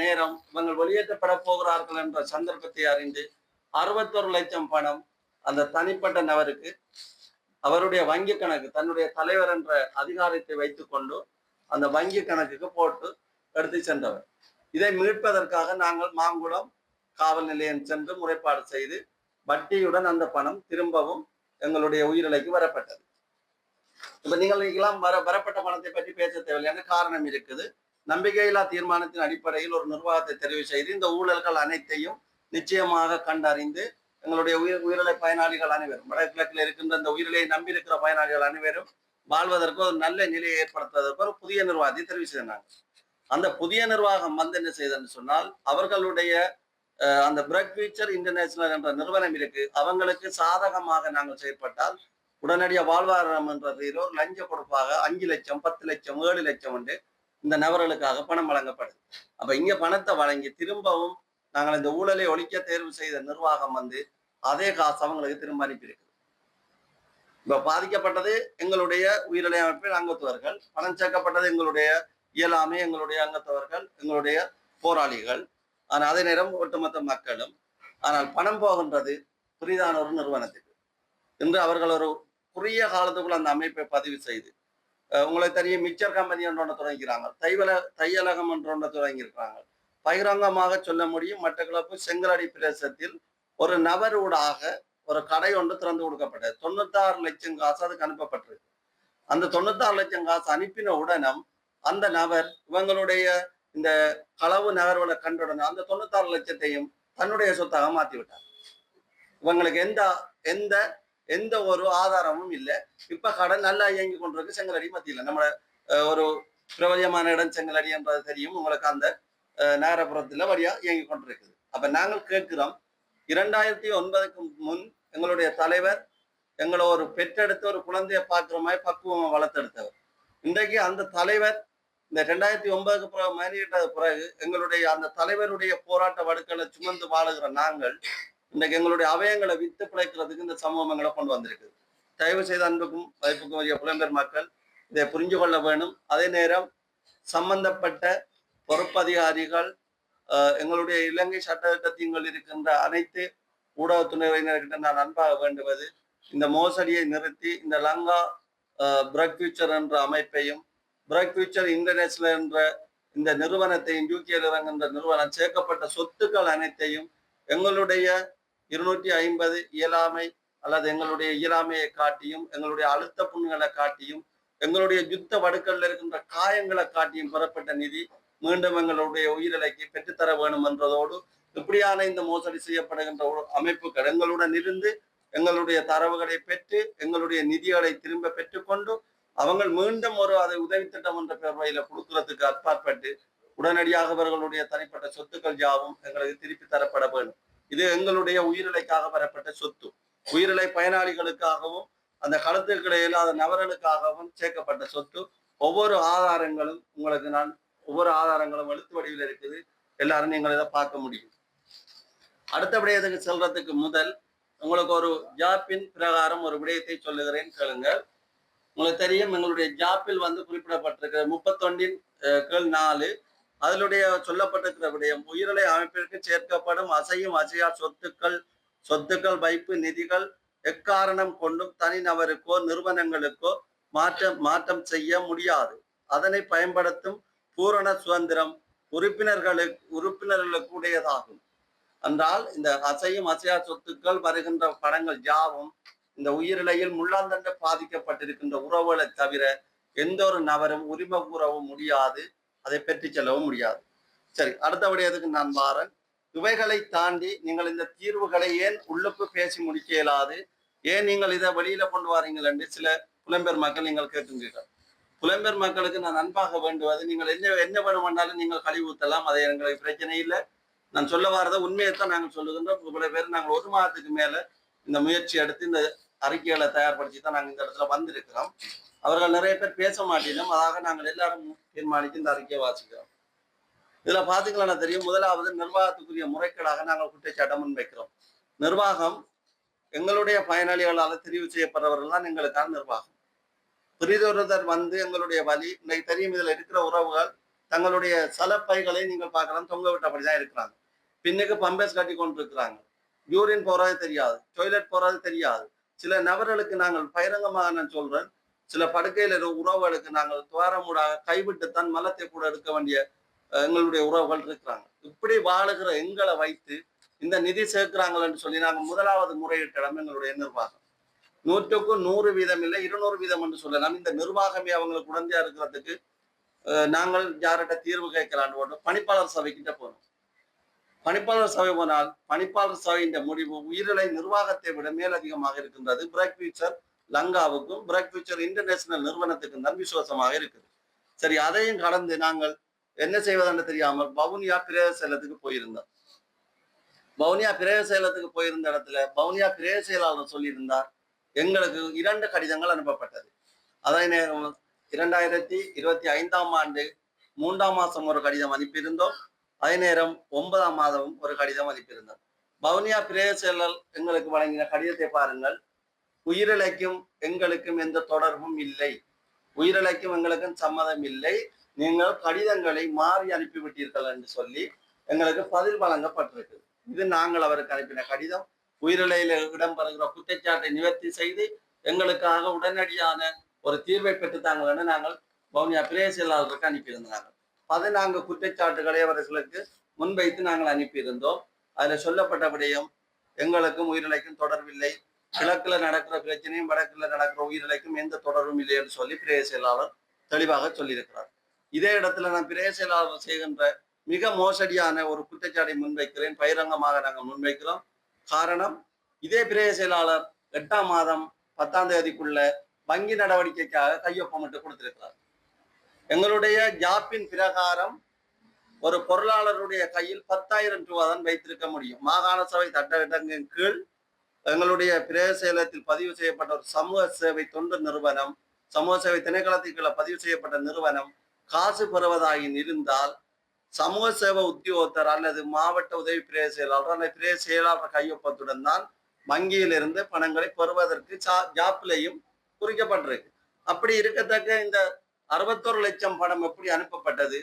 நேரம் இவங்கள் வெளியேற்றப்பட போகிறார்கள் என்ற சந்தர்ப்பத்தை அறிந்து 61 லட்சம் பணம் அந்த தனிப்பட்ட நபருக்கு அவருடைய வங்கி கணக்கு, தன்னுடைய தலைவர் என்ற அதிகாரத்தை வைத்துக்கொண்டு அந்த வங்கி கணக்குக்கு போட்டு எடுத்து சென்றவர். இதை மீட்பதற்காக நாங்கள் மாங்குளம் காவல் நிலையம் சென்று முறைப்பாடு செய்து வட்டியுடன் அந்த பணம் திரும்பவும் எங்களுடைய உயிரிழைக்கு வரப்பட்டது. இப்ப நீங்கள் வரப்பட்ட பணத்தை பற்றி பேச தேவையில்லை, காரணம் இருக்குது. நம்பிக்கையில்லா தீர்மானத்தின் அடிப்படையில் ஒரு நிர்வாகத்தை தெரிவு செய்து இந்த ஊழல்கள் அனைத்தையும் நிச்சயமாக கண்டறிந்து எங்களுடைய உயிரிழை பயனாளிகள் அனைவரும் வடகிழக்கில் இருக்கின்ற இந்த உயிரிழையை நம்பி இருக்கிற பயனாளிகள் அனைவரும் வாழ்வதற்கு ஒரு நல்ல நிலையை ஏற்படுத்துவதற்கு ஒரு புதிய நிர்வாகத்தை தெரிவு செய்தாங்க. அந்த புதிய நிர்வாகம் வந்து என்ன செய்தன்னு சொன்னால் அவர்களுடைய அந்த பிரெக் ஃபியூச்சர் இன்டர்நேஷனல் என்ற நிறுவனம் இருக்கு, அவங்களுக்கு சாதகமாக நாங்கள் செயற்பட்டால் உடனடியாக வாழ்வாதாரம் என்றது ஒரு லஞ்ச கொடுப்பாக 5 லட்சம் 10 லட்சம் 7 லட்சம் உண்டு இந்த நபர்களுக்காக பணம் வழங்கப்படுது. அப்ப இங்க பணத்தை வழங்கி திரும்பவும் நாங்கள் இந்த ஊழலை ஒழிக்க தேர்வு செய்த நிர்வாகம் வந்து அதே காசு அவங்களுக்கு திரும்ப அனுப்பியிருக்கு. இப்ப பாதிக்கப்பட்டது எங்களுடைய உயிரிழை அமைப்பின் அங்கத்தவர்கள், பணம் சேர்க்கப்பட்டது எங்களுடைய இயலாமை, எங்களுடைய அங்கத்தவர்கள், எங்களுடைய போராளிகள். ஆனால் அதே நேரம் ஒட்டுமொத்த மக்களும். ஆனால் பணம் போகின்றது புதிதான ஒரு நிறுவனத்துக்கு. இன்று அவர்கள் ஒரு குறுகிய காலத்துக்குள்ள அந்த அமைப்பை பதிவு செய்து உங்களுக்கு தெரியும் மிக்சர் கம்பெனி ஒன்று தொடங்கிறாங்க, தையலகம் ஒன்று தொடங்கியிருக்கிறாங்க. பகிரங்கமாக சொல்ல முடியும் மட்டக்களப்பு செங்கலடி பிரதேசத்தில் ஒரு நபரூடாக ஒரு கடை ஒன்று திறந்து கொடுக்கப்பட்டது. 96 லட்சம் காசு அதுக்கு அனுப்பப்பட்டிருக்கு. அந்த 96 லட்சம் காசு அனுப்பின உடனும் அந்த நபர் இவங்களுடைய இந்த களவு நகர்வுகளை கண்டுடனே அந்த 96 லட்சத்தையும் தன்னுடைய சொத்தாக மாற்றி விட்டார். இவங்களுக்கு எந்த எந்த எந்த ஒரு ஆதாரமும் இல்லை. இப்ப கடை நல்லா இயங்கி கொண்டிருக்கு செங்கலடி மத்தியில். நம்ம ஒரு பிரபலியமான இடம் செங்கலடி என்றது தெரியும் உங்களுக்கு. அந்த நகரப்புறத்துல வழியா இயங்கி கொண்டிருக்குது. அப்ப நாங்கள் கேட்கிறோம், 2009க்கு முன் எங்களுடைய தலைவர் எங்களை ஒரு பெற்றெடுத்த ஒரு குழந்தைய பார்க்கிற மாதிரி பக்குவமா வளர்த்தெடுத்தவர். இன்றைக்கு அந்த தலைவர் இந்த 2009க்கு பிறகு மாறிவிட்டது பிறகு எங்களுடைய அந்த தலைவருடைய போராட்ட வடுக்களை சுமந்து வாழுகிற நாங்கள் இன்றைக்கு எங்களுடைய அவயங்களை வித்து பிழைக்கிறதுக்கு இந்த சமூகங்களை கொண்டு வந்திருக்கு. தயவு செய்த அன்புக்கும் வாய்ப்புக்கும் வரிய புலம்பெயர் மக்கள் இதை புரிஞ்சு கொள்ள வேணும். அதே நேரம் சம்பந்தப்பட்ட பொறுப்பதிகாரிகள், எங்களுடைய இலங்கை சட்டத்திட்டத்தில் இருக்கின்ற அனைத்து ஊடகத்துறையினர்கிட்ட நான் அன்பாக வேண்டுவது, இந்த மோசடியை நிறுத்தி இந்த லங்கா பிரெக் ஃபியூச்சர் என்ற அமைப்பையும் பிரெக் ஃபியூச்சர் இன்டர்நேஷனல் என்ற இந்த நிறுவனத்தையும் யூகேல இறங்குகின்ற நிறுவனம் சேர்க்கப்பட்ட சொத்துக்கள் அனைத்தையும் எங்களுடைய 250 இயலாமை அல்லது எங்களுடைய இயலாமையை காட்டியும் எங்களுடைய அழுத்த புண்ணுகளை காட்டியும் எங்களுடைய யுத்த வடுக்கல்ல இருக்கின்ற காயங்களை காட்டியும் பெறப்பட்ட நிதி மீண்டும் எங்களுடைய உயிரிழைக்கு பெற்றுத்தர வேணும் என்றதோடு இப்படியான இந்த மோசடி செய்யப்படுகின்ற அமைப்புகள் எங்களுடன் இருந்து எங்களுடைய தரவுகளை பெற்று எங்களுடைய நிதிகளை திரும்ப பெற்றுக்கொண்டு அவங்க மீண்டும் ஒரு அதை உதவி திட்டம் என்ற பெயர்வையில கொடுக்கறதுக்கு அற்பாற்பட்டு உடனடியாக அவர்களுடைய தனிப்பட்ட சொத்துக்கள் யாவும் எங்களுக்கு திருப்பி தரப்பட வேண்டும். இது எங்களுடைய உயிரிழைக்காக பெறப்பட்ட சொத்து. உயிரிழை பயனாளிகளுக்காகவும் அந்த களத்திற்கு இல்லாத நபர்களுக்காகவும் சேர்க்கப்பட்ட சொத்து. ஒவ்வொரு ஆதாரங்களும் உங்களுக்கு நான் ஒவ்வொரு ஆதாரங்களும் எழுத்து வடிவில் இருக்குது. எல்லாரும் நீங்கள் இதை பார்க்க முடியும். அடுத்தபடி இதுக்கு செல்றதுக்கு முதல் உங்களுக்கு ஒரு ஜாப்பின் பிரகாரம் ஒரு விடயத்தை சொல்லுகிறேன், கேளுங்கள். உங்களுக்கு தெரியும் எங்களுடைய ஜாப்பில் வந்து குறிப்பிடப்பட்டிருக்கிற 31 அதனுடைய சொல்லப்பட்டிருக்கிற விடயம், உயிரிழை அமைப்பிற்கு சேர்க்கப்படும் அசையும் அசையா சொத்துக்கள் வைப்பு நிதிகள் எக்காரணம் கொண்டும் தனிநபருக்கோ நிறுவனங்களுக்கோ மாற்றம் செய்ய முடியாது. அதனை பயன்படுத்தும் பூரண சுதந்திரம் உறுப்பினர்களுக்கு உடையதாகும் என்றால் இந்த அசையும் அசையா சொத்துக்கள் வருகின்ற படங்கள் யாவும் இந்த உயிரிழையில் முள்ளாந்தண்டு பாதிக்கப்பட்டிருக்கின்ற உறவுகளை தவிர எந்த ஒரு நபரும் உரிமை கூறவும் முடியாது, அதை பெற்று செல்லவும் முடியாது. சரி, அடுத்தபடியதுக்கு நான் வாரன். இவைகளை தாண்டி நீங்கள் இந்த தீர்வுகளை ஏன் உள்ளுக்கு பேசி முடிக்க இயலாது, ஏன் நீங்கள் இதை வெளியில கொண்டு வாரீங்கள் என்று சில புலம்பெயர் மக்கள் நீங்கள் கேட்கின்றீர்கள். புலம்பெயர் மக்களுக்கு நான் அன்பாக வேண்டுவது, நீங்கள் என்ன வேணுமென்றாலும் நீங்கள் கழிவு ஊற்றலாம், அதை எங்களுக்கு பிரச்சனை இல்லை. நான் சொல்ல வரத உண்மையைத்தான் நாங்கள் சொல்லுகின்றோம். இவ்வளவு பேர் நாங்கள் 1 மாதத்துக்கு மேல இந்த முயற்சி எடுத்து இந்த அறிக்கைகளை தயார்படுத்தி தான் நாங்கள் இந்த இடத்துல வந்திருக்கிறோம். அவர்கள் நிறைய பேர் பேச மாட்டேனும், அதாக நாங்கள் எல்லாரும் தீர்மானித்து இந்த அறிக்கையை வாசிக்கிறோம். இதுல பாத்தீங்கன்னா தெரியும், முதலாவது நிர்வாகத்துக்குரிய முறைகேடாக நாங்கள் குற்றச்சாட்டை முன்வைக்கிறோம். நிர்வாகம் எங்களுடைய பயனாளிகளால் தெரிவு செய்யப்படுறவர்கள் தான் எங்களுக்கான நிர்வாகம். பிரிதொருத்தர் வந்து எங்களுடைய வழி இன்னைக்கு தெரியும். இதுல இருக்கிற உறவுகள் தங்களுடைய சலப்பைகளை நீங்கள் பார்க்கலாம், தொங்க விட்டபடிதான் இருக்கிறாங்க. பின்னுக்கு பம்பஸ் கட்டி கொண்டு இருக்கிறாங்க. யூரின் போறது தெரியாது, டாய்லெட் போறது தெரியாது. சில நபர்களுக்கு நாங்கள் பகிரங்கமாக நான் சொல்றேன், சில படுக்கையில உறவுகளுக்கு நாங்கள் துவாரமூடாக கைவிட்டுத்தான் மலத்தை கூட எடுக்க வேண்டிய எங்களுடைய உறவுகள் இருக்கிறாங்க. இப்படி வாழுகிற எங்களை வைத்து இந்த நிதி சேர்க்கிறாங்கன்னு சொல்லி நாங்கள் முதலாவது முறையிட்டிடம் எங்களுடைய நிர்வாகம் 100க்கு 100% இல்லை 200% என்று சொல்லலாம். இந்த நிர்வாகமே அவங்களுக்கு உடந்தையா இருக்கிறதுக்கு நாங்கள் யார்கிட்ட தீர்வு கேட்கலான்னு பணிப்பாளர் சபைக்கிட்ட போனோம். பணிப்பாளர் சபை போனால் பணிப்பாளர் சபையின் முடிவு உயிரிழை நிர்வாகத்தை விட மேலதிகமாக இருக்கின்றது. பிரெக் ஃபியூச்சர் லங்காவுக்கும் பிரெக் ஃபியூச்சர் இன்டர்நேஷனல் நிறுவனத்துக்கும் தான் விசுவாசமாக இருக்குது. சரி, அதையும் கடந்து நாங்கள் என்ன செய்வதென்று தெரியாமல் வவுனியா பிரேத சேலத்துக்கு போயிருந்தோம். வவுனியா பிரேத சேலத்துக்கு போயிருந்த இடத்துல வவுனியா பிரேத செயலாளர் சொல்லியிருந்தார், எங்களுக்கு 2 கடிதங்கள் அனுப்பப்பட்டது. அதே நேரம் 2025ஆம் ஆண்டு 3ஆம் மாதம் ஒரு கடிதம் அனுப்பியிருந்தோம். அதே நேரம் 9ஆம் மாதமும் ஒரு கடிதம் அனுப்பியிருந்தோம். வவுனியா பிரேத செயலர் எங்களுக்கு வழங்கின கடிதத்தை பாருங்கள். உயிரிழக்கும் எங்களுக்கும் எந்த தொடர்பும் இல்லை, உயிரிழக்கும் எங்களுக்கும் சம்மதம் இல்லை, நீங்கள் கடிதங்களை மாறி அனுப்பிவிட்டீர்கள் என்று சொல்லி எங்களுக்கு பதில் வழங்கப்பட்டிருக்கு. இது நாங்கள் அவருக்கு அனுப்பின கடிதம். உயிரிழையில இடம்பெறுகிற குற்றச்சாட்டை நிவர்த்தி செய்து எங்களுக்காக உடனடியான ஒரு தீர்வை பெற்றுத்தாங்கன்னு நாங்கள் வவுனியா பிரேத செயலாளருக்கு அனுப்பியிருந்தாங்க. 14 குற்றச்சாட்டுகளை அவர்களுக்கு முன்வைத்து நாங்கள் அனுப்பியிருந்தோம். அதுல சொல்லப்பட்ட விடயம் எங்களுக்கும் உயிரிழைக்கும் தொடர்பில்லை, கிழக்குல நடக்கிற பிரச்சனையும் வடக்குல நடக்கிற உயிரிழைக்கும் எந்த தொடர்பும் இல்லை என்று சொல்லி பிரேத செயலாளர் தெளிவாக சொல்லியிருக்கிறார். இதே இடத்துல நான் பிரேத செயலாளர் செய்கின்ற மிக மோசடியான ஒரு குற்றச்சாட்டை முன்வைக்கிறேன், பகிரங்கமாக நாங்கள் முன்வைக்கிறோம். காரணம், இதே பிரேத செயலாளர் 8ஆம் மாதம் 10ஆம் தேதிக்குள்ள வங்கி நடவடிக்கைக்காக கையொப்பமிட்டு கொடுத்திருக்கிறார். எங்களுடைய ஜாப்பின் பிரகாரம் ஒரு பொருளாளருடைய கையில் 10,000 ரூபாய் தான் வைத்திருக்க முடியும். மாகாண சபை சட்டத்திட்டங்களின் கீழ் எங்களுடைய பிரேத செயலகத்தில் பதிவு செய்யப்பட்ட ஒரு சமூக சேவை தொண்டு நிறுவனம், சமூக சேவை திணைக்களத்திற்குள்ள பதிவு செய்யப்பட்ட நிறுவனம் காசு பெறுவதாயின் இருந்தால் சமூக சேவை உத்தியோகத்தர் அல்லது மாவட்ட உதவி பிரேத செயலாளர் அல்லது பிரேத செயலாளர் கையொப்பத்துடன் தான் வங்கியிலிருந்து பணங்களை பெறுவதற்கு ஜாப்பிலையும் குறிக்கப்பட்டிருக்கு. அப்படி இருக்கத்தக்க இந்த 61 லட்சம் பணம் எப்படி அனுப்பப்பட்டது?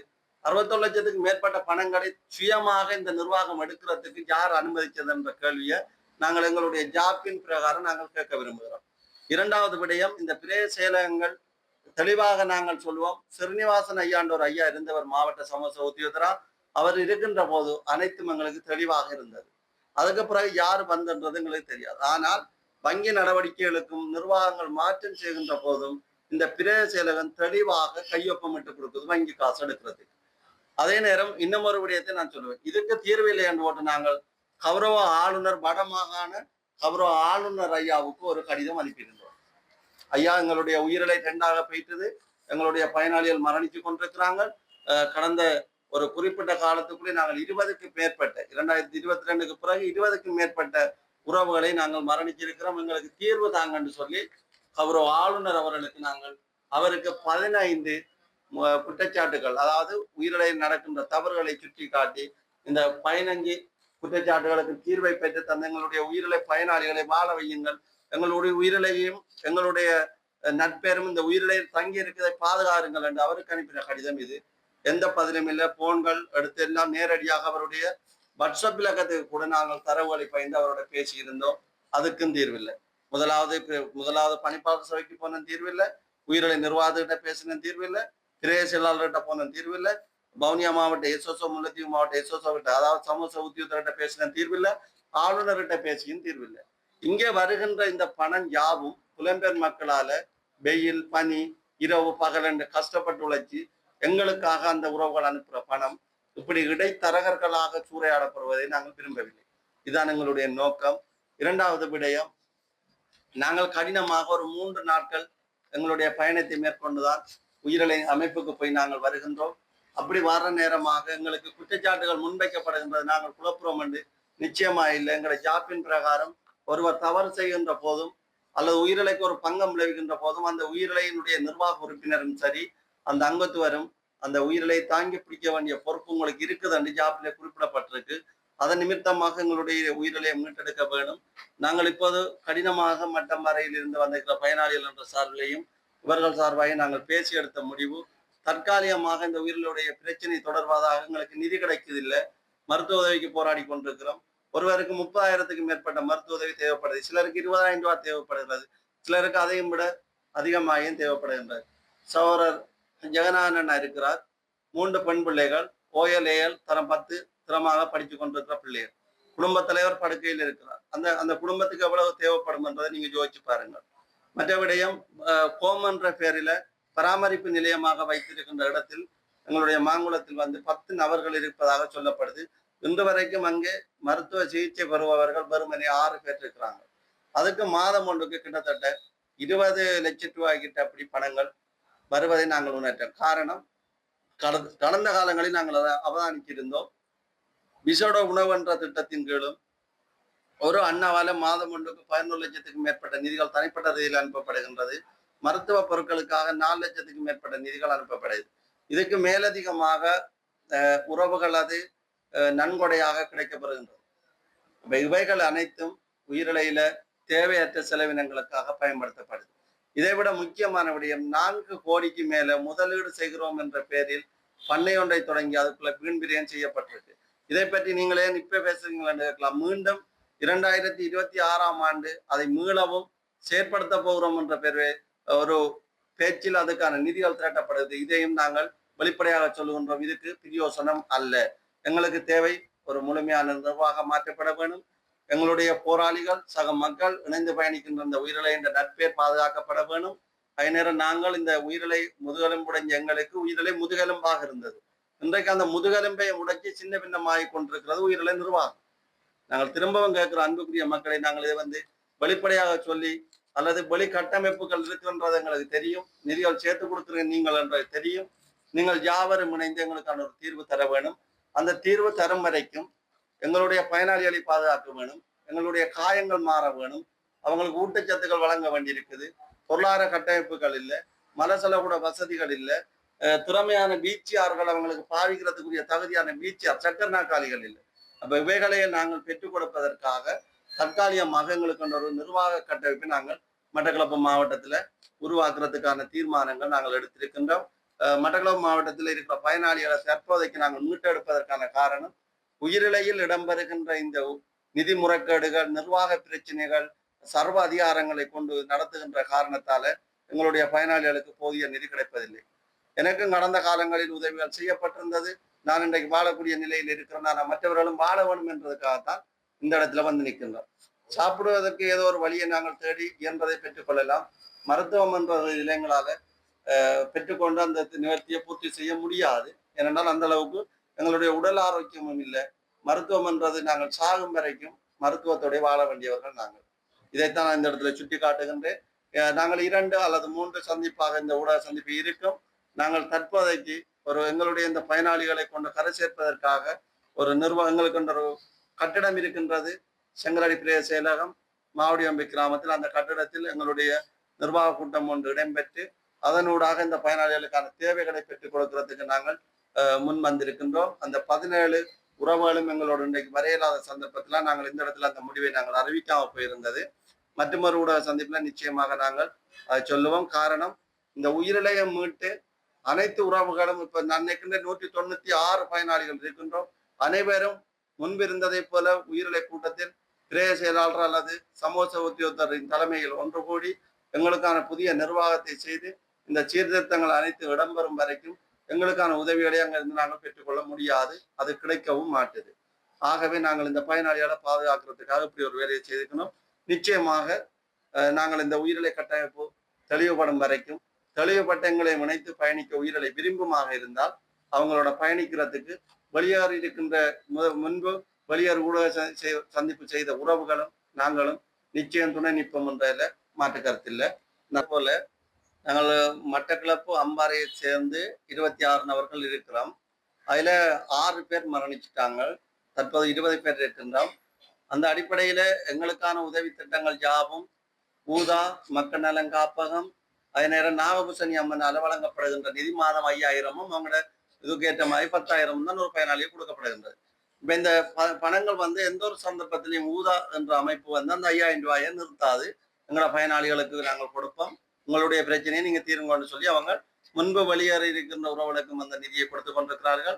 61 லட்சத்துக்கு மேற்பட்ட பணங்களை சுயமாக இந்த நிர்வாகம் எடுக்கிறதுக்கு யார் அனுமதிச்சது என்ற கேள்வியை நாங்கள் எங்களுடைய ஜாப்பின் பிரகாரம் நாங்கள் கேட்க விரும்புகிறோம். 2வது விடயம், இந்த பிரேத செயலகங்கள் தெளிவாக நாங்கள் சொல்லுவோம். ஸ்ரீனிவாசன் ஐயாண்ட ஒரு ஐயா இருந்தவர், மாவட்ட சமூக உத்தியோகத்தரா. அவர் இருக்கின்ற போது அனைத்தும் எங்களுக்கு தெளிவாக இருந்தது. அதுக்கு பிறகு யார் வந்தன்றது எங்களுக்கு தெரியாது. ஆனால் வங்கி நடவடிக்கைகளுக்கும் நிர்வாகங்கள் மாற்றம் செய்கின்ற போதும் இந்த பிரேத செயலகம் தெளிவாக கையொப்பமிட்டு கொடுக்குது வங்கி காசு எடுக்கிறதுக்கு. அதே நேரம் இன்னும் ஒரு விடயத்தை நான் சொல்லுவேன், இதுக்கு தீர்வு இல்லை என்று போட்டு நாங்கள் கௌரவ ஆளுநர், வடமாகாண கௌரவ ஆளுநர் ஐயாவுக்கு ஒரு கடிதம் அனுப்பியிருந்தோம். ஐயா, எங்களுடைய உயிரிழை 2ஆக போயிட்டது, எங்களுடைய பயனாளிகள் மரணித்து கொண்டிருக்கிறாங்க. கடந்த ஒரு குறிப்பிட்ட காலத்துக்குள்ளே நாங்கள் 20க்கும் மேற்பட்ட 2022க்கு பிறகு 20க்கும் மேற்பட்ட உறவுகளை நாங்கள் மரணிச்சிருக்கிறோம், எங்களுக்கு தீர்வு தாங்கன்னு சொல்லி கௌரவ ஆளுநர் அவர்களுக்கு நாங்கள் அவருக்கு 15 குற்றச்சாட்டுகள், அதாவது உயிரிழையில் நடக்கின்ற தவறுகளை சுட்டி காட்டி இந்த 15 குற்றச்சாட்டுகளுக்கு தீர்வை பெற்று தந்த எங்களுடைய உயிரிழை பயனாளிகளை வாழ வையுங்கள், எங்களுடைய உயிரிழையையும் எங்களுடைய நட்பேரும் இந்த உயிரிழையில் தங்கி இருக்கிறதை பாதுகாருங்கள் என்று அவருக்கு அனுப்பின கடிதம் இது. எந்த பதிலும் இல்லை, போன்கள் எடுத்து எல்லாம் நேரடியாக அவருடைய வாட்ஸ்அப் இலக்கத்துக்கு கூட நாங்கள் தரவுகளை பயந்து அவரோட பேசியிருந்தோம். அதுக்கும் தீர்வில்லை. முதலாவது பணிப்பாளர் சபைக்கு போன தீர்வில்லை, உயிரிழை நிர்வாகத்திட்ட பேசின தீர்வில்லை, பிரேத செயலாளர்கிட்ட போன தீர்வில்லை, வவுனியா மாவட்ட எஸ்ஓசோ, முல்லைத்தீவு மாவட்ட எஸ்ஓசோ கிட்ட, அதாவது சமூக உத்தியோகர்கிட்ட பேசின தீர்வில்லை, ஆளுநர்கிட்ட பேசியும் தீர்வில்லை. இங்கே வருகின்ற இந்த பணம் யாவும் புலம்பெயர் மக்களால வெயில், பனி, இரவு, பகல் என்று கஷ்டப்பட்டு உழைச்சி எங்களுக்காக அந்த உறவுகள் அனுப்புற பணம் இப்படி இடைத்தரகர்களாக சூறையாடப்படுவதை நாங்கள் விரும்பவில்லை. இதுதான் எங்களுடைய நோக்கம். 2வது விடயம், நாங்கள் கடினமாக ஒரு 3 நாட்கள் எங்களுடைய பயணத்தை மேற்கொண்டுதான் உயிரிழை அமைப்புக்கு போய் நாங்கள் வருகின்றோம். அப்படி வர்ற நேரமாக எங்களுக்கு குற்றச்சாட்டுகள் முன்வைக்கப்படுகின்றது. நாங்கள் குழப்புறோம் என்று நிச்சயமா இல்லை. எங்களை ஜாப்பின் பிரகாரம் ஒருவர் தவறு செய்கின்ற போதும் அல்லது உயிரிழைக்கு ஒரு பங்கம் விளைவிக்கின்ற போதும் அந்த உயிரிழையினுடைய நிர்வாக உறுப்பினரும் சரி, அந்த அங்கத்துவரும் அந்த உயிரிழை தாங்கி பிடிக்க வேண்டிய பொறுப்பு உங்களுக்கு இருக்குது என்று ஜாப்பிலே குறிப்பிடப்பட்டிருக்கு. அதன் நிமித்தமாக எங்களுடைய உயிரிழையை மீட்டெடுக்க வேண்டும். நாங்கள் இப்போது கடினமாக மட்டம் வரையில் இருந்து வந்திருக்கிற பயனாளிகள் என்ற சார்பிலையும் இவர்கள் சார்பாக நாங்கள் பேசி எடுத்த முடிவு, தற்காலிகமாக இந்த உயிரிழையுடைய பிரச்சனை தொடர்பாக எங்களுக்கு நிதி கிடைக்கதில்லை, மருத்துவ உதவிக்கு போராடி கொண்டிருக்கிறோம். ஒருவருக்கு 30,000க்கு மேற்பட்ட மருத்துவ உதவி தேவைப்படுது, சிலருக்கு 20,000 ரூபாய் தேவைப்படுகிறது, சிலருக்கு அதையும் விட அதிகமாகவும் தேவைப்படுகின்றது. சகோதரர் ஜெகநாதன் இருக்கிறார், 3 பெண் பிள்ளைகள், OLAL தரம் 10 திறமாக படித்து கொண்டிருக்கிற பிள்ளைகள், குடும்ப தலைவர் படுக்கையில் இருக்கிறார். அந்த குடும்பத்துக்கு எவ்வளவு தேவைப்படும் என்பதை நீங்க யோசிச்சு பாருங்கள். மற்ற விடயம், கோம் என்ற பேரில பராமரிப்பு நிலையமாக வைத்திருக்கின்ற இடத்தில் எங்களுடைய மாங்குளத்தில் 10 நபர்கள் இருப்பதாக சொல்லப்படுது. இன்று வரைக்கும் அங்கே மருத்துவ சிகிச்சை பெறுபவர்கள் வெறுமனே 6 பேர் இருக்கிறாங்க. அதுக்கு மாதம் ஒன்றுக்கு கிட்டத்தட்ட 20 லட்சம் ரூபாய் கிட்ட அப்படி பணங்கள் வருவதை நாங்கள் உணர்த்தோம். காரணம், கடந்த காலங்களில் நாங்கள் அதை அவதானிச்சிருந்தோம். விசோட உணவு என்ற திட்டத்தின் கீழும் ஒரு அண்ணாவால மாதம் ஒன்றுக்கு 11 லட்சத்துக்கும் மேற்பட்ட நிதிகள் தனிப்பட்ட ரீதியில் அனுப்பப்படுகின்றது. மருத்துவ பொருட்களுக்காக 4 லட்சத்துக்கும் மேற்பட்ட நிதிகள் அனுப்பப்படுது. இதுக்கு மேலதிகமாக உறவுகள் அது நன்கொடையாக கிடைக்கப்படுகின்றது. இவைகள் அனைத்தும் உயிரிழையில தேவையற்ற செலவினங்களுக்காக பயன்படுத்தப்படுது. இதைவிட முக்கியமான விடயம், 4 கோடிக்கு மேல முதலீடு செய்கிறோம் என்ற பெயரில் பண்ணை ஒன்றை தொடங்கி அதுக்குள்ள வீண் விரயம் செய்யப்பட்டிருக்கு. இதை பற்றி நீங்களே இப்ப பேசுறீங்களான்னு கேட்கலாம். மீண்டும் 2026ஆம் ஆண்டு அதை மீளவும் செயற்படுத்த போகிறோம் என்ற பெயர் ஒரு பேச்சில் அதுக்கான நிதிகள் திரட்டப்படுது. இதையும் நாங்கள் வெளிப்படையாக சொல்லுகின்றோம். இதுக்கு பிரயோசனம் அல்ல. எங்களுக்கு தேவை ஒரு முழுமையான நிர்வாகம் மாற்றப்பட வேணும். எங்களுடைய போராளிகள் சக மக்கள் இணைந்து பயணிக்கின்ற இந்த உயிரிழை என்ற நட்பேர் பாதுகாக்கப்பட வேணும். அதே நேரம் நாங்கள் இந்த உயிரிழை முதுகெலும்பு உடைஞ்ச எங்களுக்கு உயிரிழை முதுகெலும்பாக இருந்தது. இன்றைக்கு அந்த முதுகெலும்பை உடைச்சி சின்ன பின்னமாகி கொண்டிருக்கிறது உயிரிழை நிர்வாகம். நாங்கள் திரும்பவும் கேட்கிற அன்புக்குரிய மக்களை, நாங்கள் இதை வெளிப்படையாக சொல்லி அல்லது வெளி கட்டமைப்புகள் இருக்குன்றது எங்களுக்கு தெரியும். நிதிகள் சேர்த்து கொடுக்குற நீங்கள் என்றது தெரியும். நீங்கள் யாவரும் இணைந்து எங்களுக்கான ஒரு தீர்வு தர வேணும். அந்த தீர்வு தரும் வரைக்கும் எங்களுடைய பயனாளிகளை பாதுகாக்க வேணும். எங்களுடைய காயங்கள் மாற வேணும். அவங்களுக்கு ஊட்டச்சத்துக்கள் வழங்க வேண்டியிருக்குது. பொருளாதார கட்டமைப்புகள் இல்லை, மலசலகூட வசதிகள் இல்லை, திறமையான வீச்சியார்கள் அவங்களுக்கு பாவிக்கிறதுக்குரிய தகுதியான வீச்சியார் சக்கர நாற்காலிகள் இல்லை. அப்ப இவைகளையே நாங்கள் பெற்றுக் கொடுப்பதற்காக தற்காலிகமாக எங்களுக்கு ஒரு நிர்வாக கட்டமைப்பை நாங்கள் மட்டக்களப்பு மாவட்டத்தில் உருவாக்குறதுக்கான தீர்மானங்கள் நாங்கள் எடுத்திருக்கின்றோம். மட்டக்களப்பு மாவட்டத்தில் இருக்கிற பயனாளிகளை தற்போதைக்கு நாங்கள் மீட்டெடுப்பதற்கான காரணம், உயிரிழையில் இடம்பெறுகின்ற இந்த நிதி முறைகேடுகள், நிர்வாக பிரச்சனைகள், சர்வ அதிகாரங்களை கொண்டு நடத்துகின்ற காரணத்தால எங்களுடைய பயனாளிகளுக்கு போதிய நிதி கிடைப்பதில்லை. எனக்கும் கடந்த காலங்களில் உதவிகள் செய்யப்பட்டிருந்தது. நான் இன்றைக்கு வாழக்கூடிய நிலையில் இருக்கிறேன். நான் மற்றவர்களும் வாழ வேணும் என்றதுக்காகத்தான் இந்த இடத்துல வந்து நிற்கின்றோம். சாப்பிடுவதற்கு ஏதோ ஒரு வழியை நாங்கள் தேடி இயன்றதை பெற்றுக்கொள்ளலாம். மருத்துவம் என்ற இளைஞர்களால பெற்றுக்கொண்டு அந்த நிவர்த்தியை பூர்த்தி செய்ய முடியாது. ஏனென்றால் அந்த அளவுக்கு எங்களுடைய உடல் ஆரோக்கியமும் இல்லை. மருத்துவம் என்றது நாங்கள் சாகும் வரைக்கும் மருத்துவத்தோட வாழ வேண்டியவர்கள் நாங்கள். இதைத்தான் நான் இந்த இடத்துல சுட்டி காட்டுகின்றேன். நாங்கள் 2 அல்லது 3 சந்திப்பாக இந்த ஊடக சந்திப்பு இருக்கும். நாங்கள் தற்போதைக்கு ஒரு எங்களுடைய இந்த பயனாளிகளை கொண்டு கரை சேர்ப்பதற்காக ஒரு எங்களுக்கு ஒரு கட்டிடம் இருக்கின்றது. செங்கலடி பிரதேச செயலகம் மாவடியம்பி கிராமத்தில். அந்த கட்டிடத்தில் எங்களுடைய நிர்வாக கூட்டம் ஒன்று இடம்பெற்று அதனூடாக இந்த பயனாளிகளுக்கான தேவைகளை பெற்றுக் கொடுக்கிறதுக்கு நாங்கள் முன் வந்திருக்கின்றோம். அந்த 17 உறவுகளும் எங்களோட இன்றைக்கு வரையில்லாத சந்தர்ப்பத்தில் நாங்கள் இந்த இடத்துல அந்த முடிவை நாங்கள் அறிவிக்காம போயிருந்தது. மற்றொரு ஊடக சந்திப்பில் நிச்சயமாக நாங்கள் அதை சொல்லுவோம். காரணம், இந்த உயிரிழையை மீட்டு அனைத்து உறவுகளும் இப்ப நான் நினைக்கின்ற 196 பயனாளிகள் இருக்கின்றோம். அனைவரும் முன்பிருந்ததை போல உயிரிழை கூட்டத்தில் பிரேய செயலாளர் அல்லது சமூக உத்தியோகத்தரின் தலைமையில் ஒன்று கூடி எங்களுக்கான புதிய நிர்வாகத்தை செய்து இந்த சீர்திருத்தங்கள் அனைத்து இடம்பெறும் வரைக்கும் எங்களுக்கான உதவிகளை அங்கிருந்து நாங்கள் பெற்றுக்கொள்ள முடியாது. அது கிடைக்கவும் மாட்டுது. ஆகவே நாங்கள் இந்த பயனாளிகளை பாதுகாக்கிறதுக்காக இப்படி ஒரு வேலையை செய்திருக்கணும். நிச்சயமாக நாங்கள் இந்த உயிரிழை கட்டமைப்பு தெளிவுபடும் வரைக்கும், தெளிவுபட்ட எங்களை இணைத்து பயணிக்க உயிரிழை விரும்புமாக இருந்தால் அவங்களோட பயணிக்கிறதுக்கு வெளியேறி இருக்கின்ற முன்பு வெளியேறு ஊடக சந்திப்பு செய்த உறவுகளும் நாங்களும் நிச்சயம் துணை நிற்போம் என்றதில் மாற்று கருத்தில்லை. போல நாங்கள் மட்டக்களப்பு அம்பாறையை சேர்ந்து 26 நபர்கள் இருக்கிறோம். அதுல 6 பேர் மரணிச்சுட்டாங்க. தற்போது 20 பேர் இருக்கின்றோம். அந்த அடிப்படையில எங்களுக்கான உதவி திட்டங்கள் யாவும் ஊதா, மக்கள் நலன் காப்பகம், அதே நேரம் நாகபூசணி அம்மனால் வழங்கப்படுகின்ற நிதி மாதம் 5000ம் அவங்களோட இதுக்கு ஏற்ற மாதிரி 10,000 தான் ஒரு பயனாளிக்கு கொடுக்கப்படுகின்றது. இப்ப இந்த பணங்கள் எந்த ஒரு சந்தர்ப்பத்திலையும் ஊதா என்ற அமைப்பு அந்த 5000 ரூபாயை நிறுத்தாது. எங்களோட பயனாளிகளுக்கு நாங்கள் கொடுப்போம். உங்களுடைய பிரச்சனையை நீங்க தீர்வுன்னு சொல்லி அவங்க முன்பு வெளியேறி இருக்கின்ற உறவுகளுக்கும் அந்த நிதியை கொடுத்து கொண்டிருக்கிறார்கள்.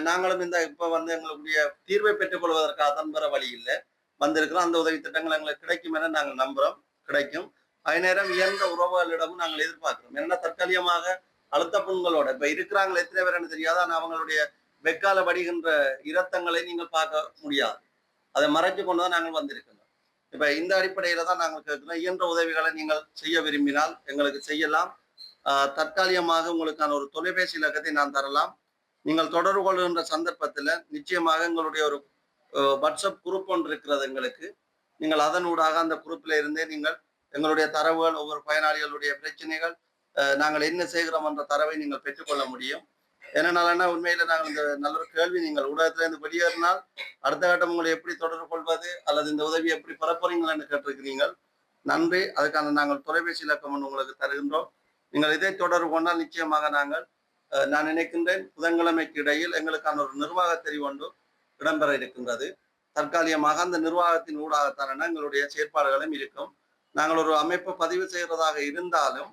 நாங்களும் இந்த இப்ப எங்களுடைய தீர்வை பெற்றுக் கொள்வதற்காக தான் பெற வழி இல்லை வந்திருக்கிறோம். அந்த உதவி திட்டங்கள் எங்களுக்கு கிடைக்கும் என நாங்கள் நம்புறோம், கிடைக்கும். அதே நேரம் இயன்ற உறவுகளிடமும் நாங்கள் எதிர்பார்க்கிறோம். ஏன்னா தற்காலிகமாக அழுத்த புண்களோட இப்ப இருக்கிறாங்களே எத்தனை பேர் தெரியாது. ஆனால் அவங்களுடைய வெக்கால வடிகின்ற இரத்தங்களை நீங்கள் பார்க்க முடியாது. அதை மறைச்சு கொண்டுதான் நாங்கள் வந்திருக்கிறோம். இப்ப இந்த அடிப்படையில தான் நாங்கள் கேட்கிறோம். இயன்ற உதவிகளை நீங்கள் செய்ய விரும்பினால் எங்களுக்கு செய்யலாம். தற்காலிகமாக உங்களுக்கான ஒரு தொலைபேசி இலக்கத்தை நான் தரலாம். நீங்கள் தொடர்பு கொள்கின்ற சந்தர்ப்பத்தில் நிச்சயமாக எங்களுடைய ஒரு வாட்ஸ்அப் குரூப் ஒன்று இருக்கிறது எங்களுக்கு. நீங்கள் அதனூடாக அந்த குரூப்பில் இருந்தே நீங்கள் எங்களுடைய தரவுகள், ஒவ்வொரு பயனாளிகளுடைய பிரச்சனைகள், நாங்கள் என்ன செய்கிறோம் என்ற தரவை நீங்கள் பெற்றுக்கொள்ள முடியும். என்னென்னாலன்னா உண்மையில நாங்கள் இந்த நல்ல ஒரு கேள்வி, நீங்கள் ஊடகத்திலிருந்து வெளியேறினால் அடுத்த கட்டம் உங்களை எப்படி தொடர்பு கொள்வது அல்லது இந்த உதவி எப்படி பெறப்போறீங்கன்னு கேட்டிருக்கிறீர்கள். நன்றி. அதுக்கான நாங்கள் தொலைபேசி இலக்கம் உங்களுக்கு தருகின்றோம். நீங்கள் இதை தொடர்பு கொண்டால் நிச்சயமாக நாங்கள் நான் நினைக்கின்றேன் புதன்கிழமைக்கு இடையில் எங்களுக்கான ஒரு நிர்வாக தெரிவு ஒன்று இடம்பெற இருக்கின்றது. தற்காலிகமாக அந்த நிர்வாகத்தின் ஊடாகத்தான எங்களுடைய செயற்பாடுகளும் இருக்கும். நாங்கள் ஒரு அமைப்பை பதிவு செய்கிறதாக இருந்தாலும்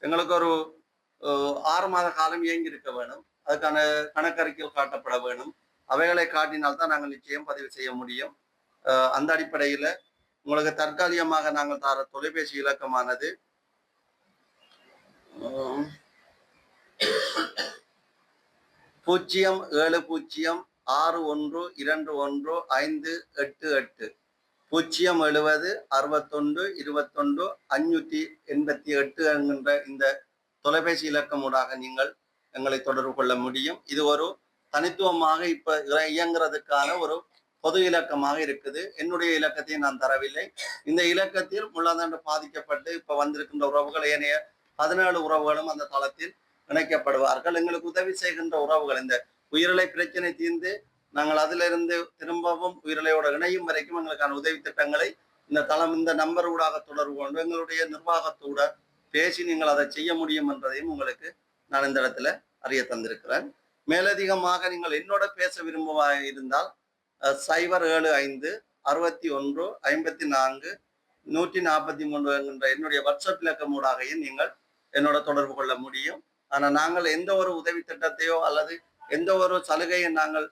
எங்களுக்கு ஒரு 6 மாத காலம் இயங்கி இருக்க வேணும். அதுக்கான கணக்கறிக்கைகள் காட்டப்பட வேணும். அவைகளை காட்டினால்தான் நாங்கள் நிச்சயம் பதிவு செய்ய முடியும். அந்த அடிப்படையில் உங்களுக்கு தற்காலிகமாக நாங்கள் தர தொலைபேசி இலக்கமானது 07061215888 07061215888 என்கின்ற இந்த தொலைபேசி இலக்கம் ஊடாக நீங்கள் எங்களை தொடர்பு கொள்ள முடியும். இது ஒரு தனித்துவமாக இப்ப இயங்குறதுக்கான ஒரு பொது இலக்கமாக இருக்குது. என்னுடைய இலக்கத்தை நான் தரவில்லை. இந்த இலக்கத்தில் முள்ளந்தாண்டு பாதிக்கப்பட்டு இப்ப வந்திருக்கின்ற உறவுகள், ஏனைய 17 உறவுகளும் அந்த தளத்தில் இணைக்கப்படுவார்கள். எங்களுக்கு உதவி செய்கின்ற உறவுகள், இந்த உயிரிழை பிரச்சனை தீர்ந்து நாங்கள் அதிலிருந்து திரும்பவும் உயிரிழையோட இணையும் வரைக்கும் எங்களுக்கான உதவி திட்டங்களை இந்த தளம், இந்த நம்பர் ஊடாக தொடர்பு கொண்டு எங்களுடைய நிர்வாகத்தோட பேசி நீங்கள் அதை செய்ய முடியும் என்பதையும் உங்களுக்கு நான் இந்த இடத்துல அறிய தந்திருக்கிறேன். மேலதிகமாக நீங்கள் என்னோட பேச விரும்புவா இருந்தால் 075154154 என்கின்ற என்னுடைய வாட்ஸ்அப் இலக்கம் ஊடாகையும் நீங்கள் என்னோட தொடர்பு கொள்ள முடியும். ஆனால் நாங்கள் எந்த ஒரு உதவி திட்டத்தையோ அல்லது எந்த ஒரு சலுகையை நாங்கள்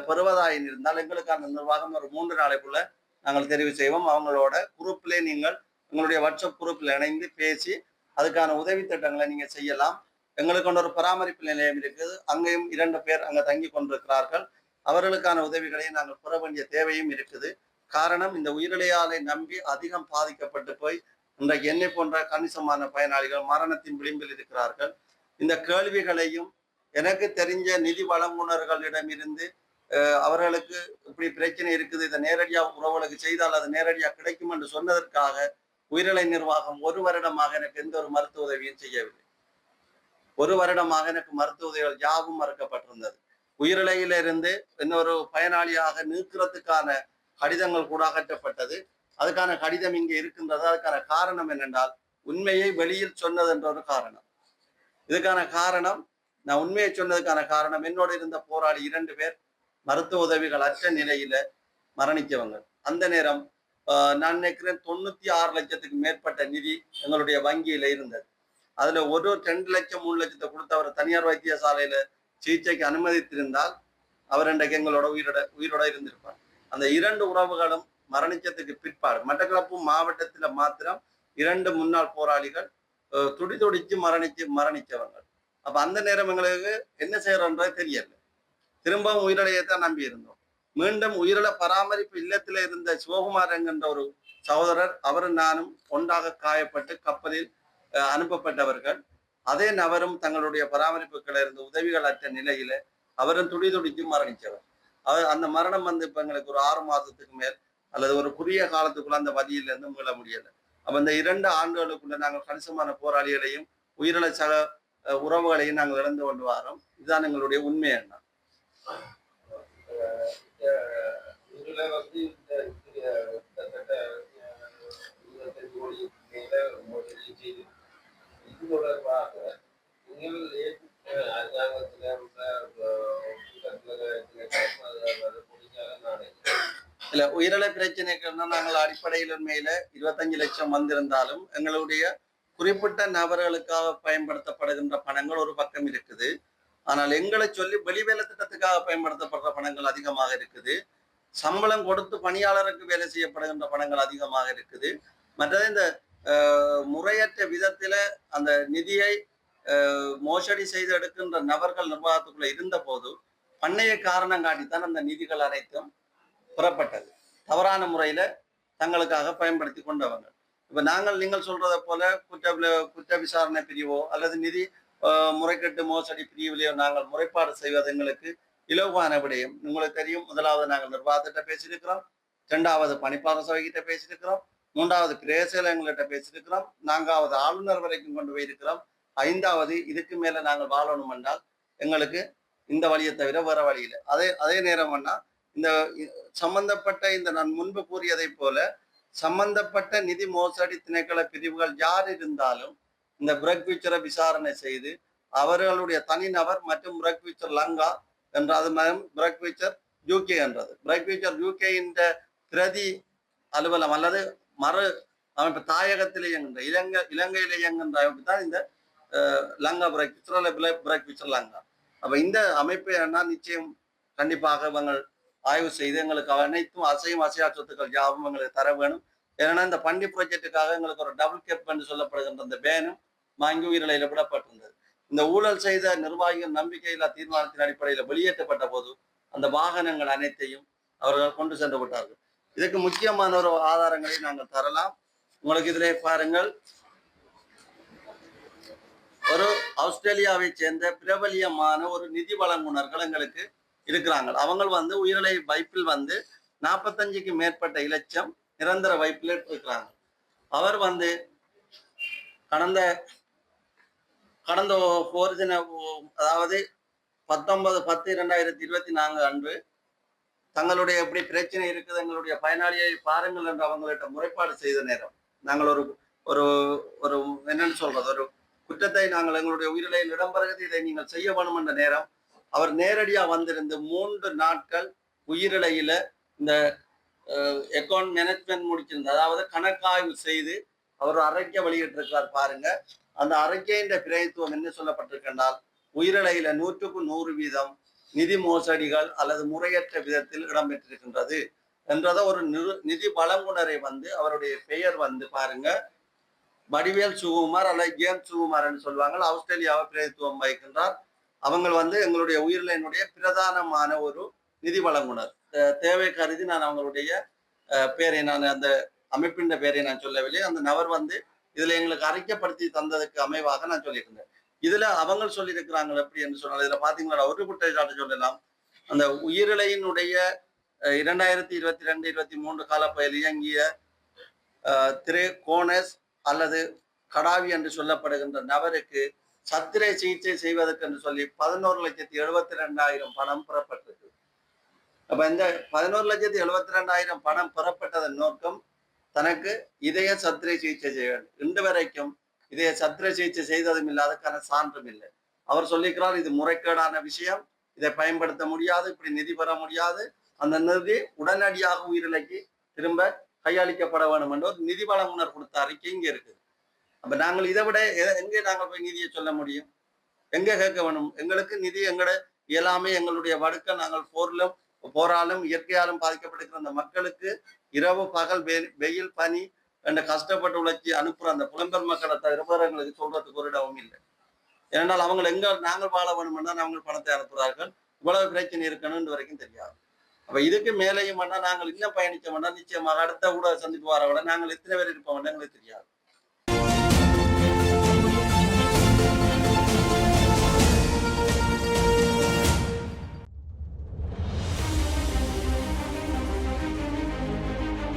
பெறுவதாக இருந்தால் எங்களுக்கான நிர்வாகம் ஒரு 3 நாளைக்குள்ள நாங்கள் தெரிவு செய்வோம். அவங்களோட குரூப்லேயே நீங்கள் உங்களுடைய வாட்ஸ்அப் குரூப்பில் இணைந்து பேசி அதுக்கான உதவி திட்டங்களை நீங்கள் செய்யலாம். எங்களுக்கு ஒரு பராமரிப்பு நிலையம் இருக்குது. அங்கேயும் 2 பேர் அங்கே தங்கி கொண்டிருக்கிறார்கள். அவர்களுக்கான உதவிகளை நாங்கள் பெற வேண்டிய தேவையும் இருக்குது. காரணம், இந்த உயிரிழையாலை நம்பி அதிகம் பாதிக்கப்பட்டு போய் இன்றைக்கு என்னை போன்ற கணிசமான பயனாளிகள் மரணத்தின் விளிம்பில் இருக்கிறார்கள். இந்த கேள்விகளையும் எனக்கு தெரிஞ்ச நிதி வழங்குனர்களிடமிருந்து அவர்களுக்கு இப்படி பிரச்சனை இருக்குது, இதை நேரடியாக உறவுகளுக்கு செய்தால் அது நேரடியாக கிடைக்கும் என்று சொன்னதற்காக உயிரிழை நிர்வாகம் 1 வருடமாக எனக்கு எந்த ஒரு மருத்துவ உதவியும் செய்யவில்லை. 1 வருடமாக எனக்கு மருத்துவ உதவிகள் யாவும் மறுக்கப்பட்டிருந்தது. உயிரிழையிலிருந்து இன்னொரு பயனாளியாக நீக்கிறதுக்கான கடிதங்கள் கூட அகற்றப்பட்டது. அதுக்கான கடிதம் இங்கே இருக்கின்றது. அதுக்கான காரணம் என்னென்றால் உண்மையை வெளியில் சொன்னது என்ற ஒரு காரணம். இதுக்கான காரணம், நான் உண்மையை சொன்னதுக்கான காரணம், என்னோடு இருந்த போராளி 2 பேர் மருத்துவ உதவிகள் அற்ற நிலையில மரணிச்சவங்க. அந்த நேரம் நான் நினைக்கிறேன் 96 லட்சத்துக்கு மேற்பட்ட நிதி எங்களுடைய வங்கியில இருந்தது. அதுல 2 லட்சம் 3 லட்சத்தை கொடுத்து அவர் தனியார் வைத்தியசாலையில சிகிச்சைக்கு அனுமதித்திருந்தால் அவர் இன்றைக்கு எங்களோட உயிரோட இருந்திருப்பார். அந்த 2 உறவுகளும் மரணிச்சத்துக்கு பிற்பாடு மட்டக்களப்பு மாவட்டத்துல மாத்திரம் 2 முன்னாள் போராளிகள் துடிதுடிச்சு மரணிச்சவங்க. அப்ப அந்த நேரம் எங்களுக்கு என்ன செய்யறோன்றது தெரியல. திரும்பவும் உயிரிழையத்தான் நம்பி இருந்தோம். மீண்டும் உயிரிழ பராமரிப்பு இல்லத்தில் இருந்த சிவகுமார் என்கின்ற ஒரு சகோதரர், அவரும் நானும் ஒன்றாக காயப்பட்டு கப்பலில் அனுப்பப்பட்டவர்கள். அதே நபரும் தங்களுடைய பராமரிப்புகளை இருந்த உதவிகள் அற்ற நிலையில அவரும் துடிதுடிச்சு மரணிச்சவர். அந்த மரணம் இப்ப எங்களுக்கு ஒரு 6 மாதத்துக்கு மேல் அல்லது ஒரு குறுகிய காலத்துக்குள்ள அந்த வழியிலிருந்து மீள முடியல. அப்ப இந்த 2 ஆண்டுகளுக்குள்ள நாங்கள் கணிசமான போராளிகளையும் உயிரிழ சக உறவுகளையும் நாங்கள் இழந்து கொண்டு வரோம். இதுதான் எங்களுடைய உண்மை. என்ன இல்ல, உயிரிழை பிரச்சனைகள்னா நாங்கள் அடிப்படையில் உண்மையில 25 லட்சம் வந்திருந்தாலும் எங்களுடைய குறிப்பிட்ட நபர்களுக்காக பயன்படுத்தப்படுகின்ற பணங்கள் ஒரு பக்கம் இருக்குது. ஆனால் எங்களை சொல்லி வெளிவேலை திட்டத்துக்காக பயன்படுத்தப்படுற பணங்கள் அதிகமாக இருக்குது. சம்பளம் கொடுத்து பணியாளருக்கு வேலை செய்யப்படுகின்ற பணங்கள் அதிகமாக இருக்குது. மற்றது இந்த முறையற்ற விதத்தில அந்த நிதியை மோசடி செய்து எடுக்கின்ற நபர்கள் நிர்வாகத்துக்குள்ள இருந்த போது பண்ணைய காரணம் காட்டித்தான் அந்த நிதிகள் அனைத்தும் புறப்பட்டது. தவறான முறையில தங்களுக்காக பயன்படுத்தி கொண்டவங்க. இப்ப நீங்கள் சொல்றதை போல குற்ற விசாரணை பிரிவோ அல்லது நிதி முறைகேட்டு மோசடி பிரிவிலே நாங்கள் முறைப்பாடு செய்வது எங்களுக்கு இலகுவான விடயம். உங்களுக்கு தெரியும், முதலாவது நாங்கள் நிர்வாகத்திட்ட பேசியிருக்கிறோம், இரண்டாவது பணிப்பாளர் சபைகிட்ட பேசியிருக்கிறோம், மூன்றாவது பிரேசலங்கள்கிட்ட பேசியிருக்கிறோம், நான்காவது ஆளுநர் வரைக்கும் கொண்டு போயிருக்கிறோம், ஐந்தாவது இதுக்கு மேல நாங்கள் வாழணும் என்றால் எங்களுக்கு இந்த வழியை தவிர வேற வழி இல்லை. அதே நேரம் இந்த சம்பந்தப்பட்ட இந்த நான் முன்பு கூறியதை போல சம்பந்தப்பட்ட நிதி மோசடி திணைக்கள பிரிவுகள் யார் இருந்தாலும் இந்த பிரக் ஃபியூச்சரை விசாரணை செய்து அவர்களுடைய தனிநபர் மற்றும் பிரக் ஃபியூச்சர் லங்கா என்ற அது பிரக் ஃபியூச்சர் யூகே என்றது பிரக் ஃபியூச்சர் யூகே என்ற பிரதி அலுவலம் அல்லது மறு அமைப்பு தாயகத்தில் இயங்குகின்ற இலங்கையில் இயங்குகின்ற அமைப்பு தான் இந்த Lanka Brac future Brac future Lanka. அப்ப இந்த அமைப்பு என்ன நிச்சயம் கண்டிப்பாக இவங்கள் ஆய்வு செய்து எங்களுக்கு அனைத்தும் அசையும் அசையா சொத்துக்கள் யாவும் எங்களுக்கு தர வேணும். ஏன்னா இந்த பண்டி ப்ராஜெக்டுக்காக எங்களுக்கு ஒரு டபுள் கேப் என்று சொல்லப்படுகின்ற அந்த பேனும் வாங்கி உயிரிழையில விடப்பட்டிருந்தது. இந்த ஊழல் செய்த நிர்வாகிகள் நம்பிக்கையில்லா தீர்மானத்தின் அடிப்படையில் வெளியேற்றப்பட்ட போது அந்த வாகனங்கள் அனைத்தையும் அவர்கள் கொண்டு சென்று விட்டார்கள். இதுக்கு முக்கியமான ஒரு ஆதாரங்களை நாங்கள் தரலாம். உங்களுக்கு இதிலே பாருங்கள், ஒரு ஆஸ்திரேலியாவை சேர்ந்த பிரபலியமான ஒரு நிதி வழங்குனர்கள் எங்களுக்கு இருக்கிறாங்க. அவங்க உயிரிழை வைப்பில் 45க்கு மேற்பட்ட இலட்சம் நிரந்தர வைப்பில் இருக்கிறாங்க. அவர் கடந்த ஒரிஜின அதாவது 19/10/2024 அன்று தங்களுடைய எப்படி பிரச்சனை இருக்குது, எங்களுடைய பயனாளியை பாருங்கள் என்று அவங்கள்ட்ட முறைப்பாடு செய்த நேரம் நாங்கள் ஒரு ஒரு ஒரு என்னன்னு சொல்றது, ஒரு குற்றத்தை நாங்கள் எங்களுடைய உயிரிழையில் இடம்பெறுகிறது, இதை நீங்கள் செய்ய வேணும் என்ற நேரம் அவர் நேரடியா வந்திருந்து 3 நாட்கள் உயிரிழையில இந்த அக்கௌண்ட் மேனேஜ்மெண்ட் முடிச்சிருந்தார். அதாவது கணக்காய்வு செய்து அவர் அறிக்கை வெளியிட்டிருக்கிறார். பாருங்க, அந்த அறிக்கையின் பிரதித்துவம் என்ன சொல்லப்பட்டிருக்கின்றால், உயிரிழையில 100க்கு 100% நிதி மோசடிகள் அல்லது முறையற்ற விதத்தில் இடம்பெற்றிருக்கின்றது என்றத ஒரு நிதி வழங்குனரை அவருடைய பெயர் பாருங்க வடிவேல் சுகுமார் அல்லது ஜேம்ஸ் சுகுமார் என்று சொல்லுவாங்க. ஆஸ்திரேலியாவை பிரதித்துவம் வகிக்கின்றார். அவங்க எங்களுடைய உயிரிழையினுடைய பிரதானமான ஒரு நிதி வழங்குனர். தேவை கருதி நான் அவங்களுடைய பேரை அந்த அமைப்பின் பேரை நான் சொல்லவில்லை. அந்த நபர் இதுல எங்களுக்கு அறிக்கைப்படுத்தி தந்ததுக்கு அமைவாக நான் சொல்லியிருந்தேன். இதுல அவங்க சொல்லியிருக்கிறாங்க எப்படி என்று சொன்னால், இதுல பாத்தீங்கன்னா ஒரு குற்றச்சாட்டு சொல்லலாம். அந்த உயிரிழையினுடைய 2022-23 காலப்பகுதியில் இயங்கிய திரு கோனஸ் அல்லது கடாவி என்று சொல்லப்படுகின்ற நபருக்கு சத்திரை சிகிச்சை செய்வதற்கு என்று சொல்லி 11,72,000 பணம் பெறப்பட்டிருக்கு. அப்ப இந்த 11,72,000 பணம் பெறப்பட்டதன் நோக்கம் தனக்கு இதய சத்திரை சிகிச்சை செய்ய வேண்டும். இன்று வரைக்கும் இதய சத்திரை சிகிச்சை செய்ததும் இல்லை, அதுக்கான சான்றும் இல்லை. அவர் சொல்லிக்கிறார், இது முறைகேடான விஷயம், இதை பயன்படுத்த முடியாது, இப்படி நிதி பெற முடியாது, அந்த நிதி உடனடியாக உயிரிழைக்கு திரும்ப கையாளிக்கப்பட வேண்டும் என்று ஒரு நிதி வழங்குனர் கொடுத்த அறிக்கை இங்க இருக்குது. அப்ப நாங்கள் இதை விட எங்கே நாங்கள் போய் நிதியை சொல்ல முடியும்? எங்க கேட்க வேணும்? எங்களுக்கு நிதி எங்கட இயலாமை, எங்களுடைய வடுக்க நாங்கள் போராலும் இயற்கையாலும் பாதிக்கப்பட்டிருக்கிற அந்த மக்களுக்கு இரவு பகல் வெயில் பனி என்ற கஷ்டப்பட்டு உழைச்சி அனுப்புற அந்த புலம்பெயர் மக்களை தவிர எங்களுக்கு சொல்றதுக்கு ஒரு இடமும் இல்லை. ஏனென்றால் அவங்க நாங்கள் வாழ வேணும்னா அவங்க பணத்தை அனுப்புறார்கள். இவ்வளவு பிரச்சனை இருக்கணும்னு வரைக்கும் தெரியாது. அப்ப இதுக்கு மேலேயும் நாங்கள் இன்னும் பயணிச்சோம்னா நிச்சயமாக அடுத்த கூட சந்திப்பு வர விட நாங்கள் எத்தனை பேர் இருப்போம் எங்களுக்கு தெரியாது.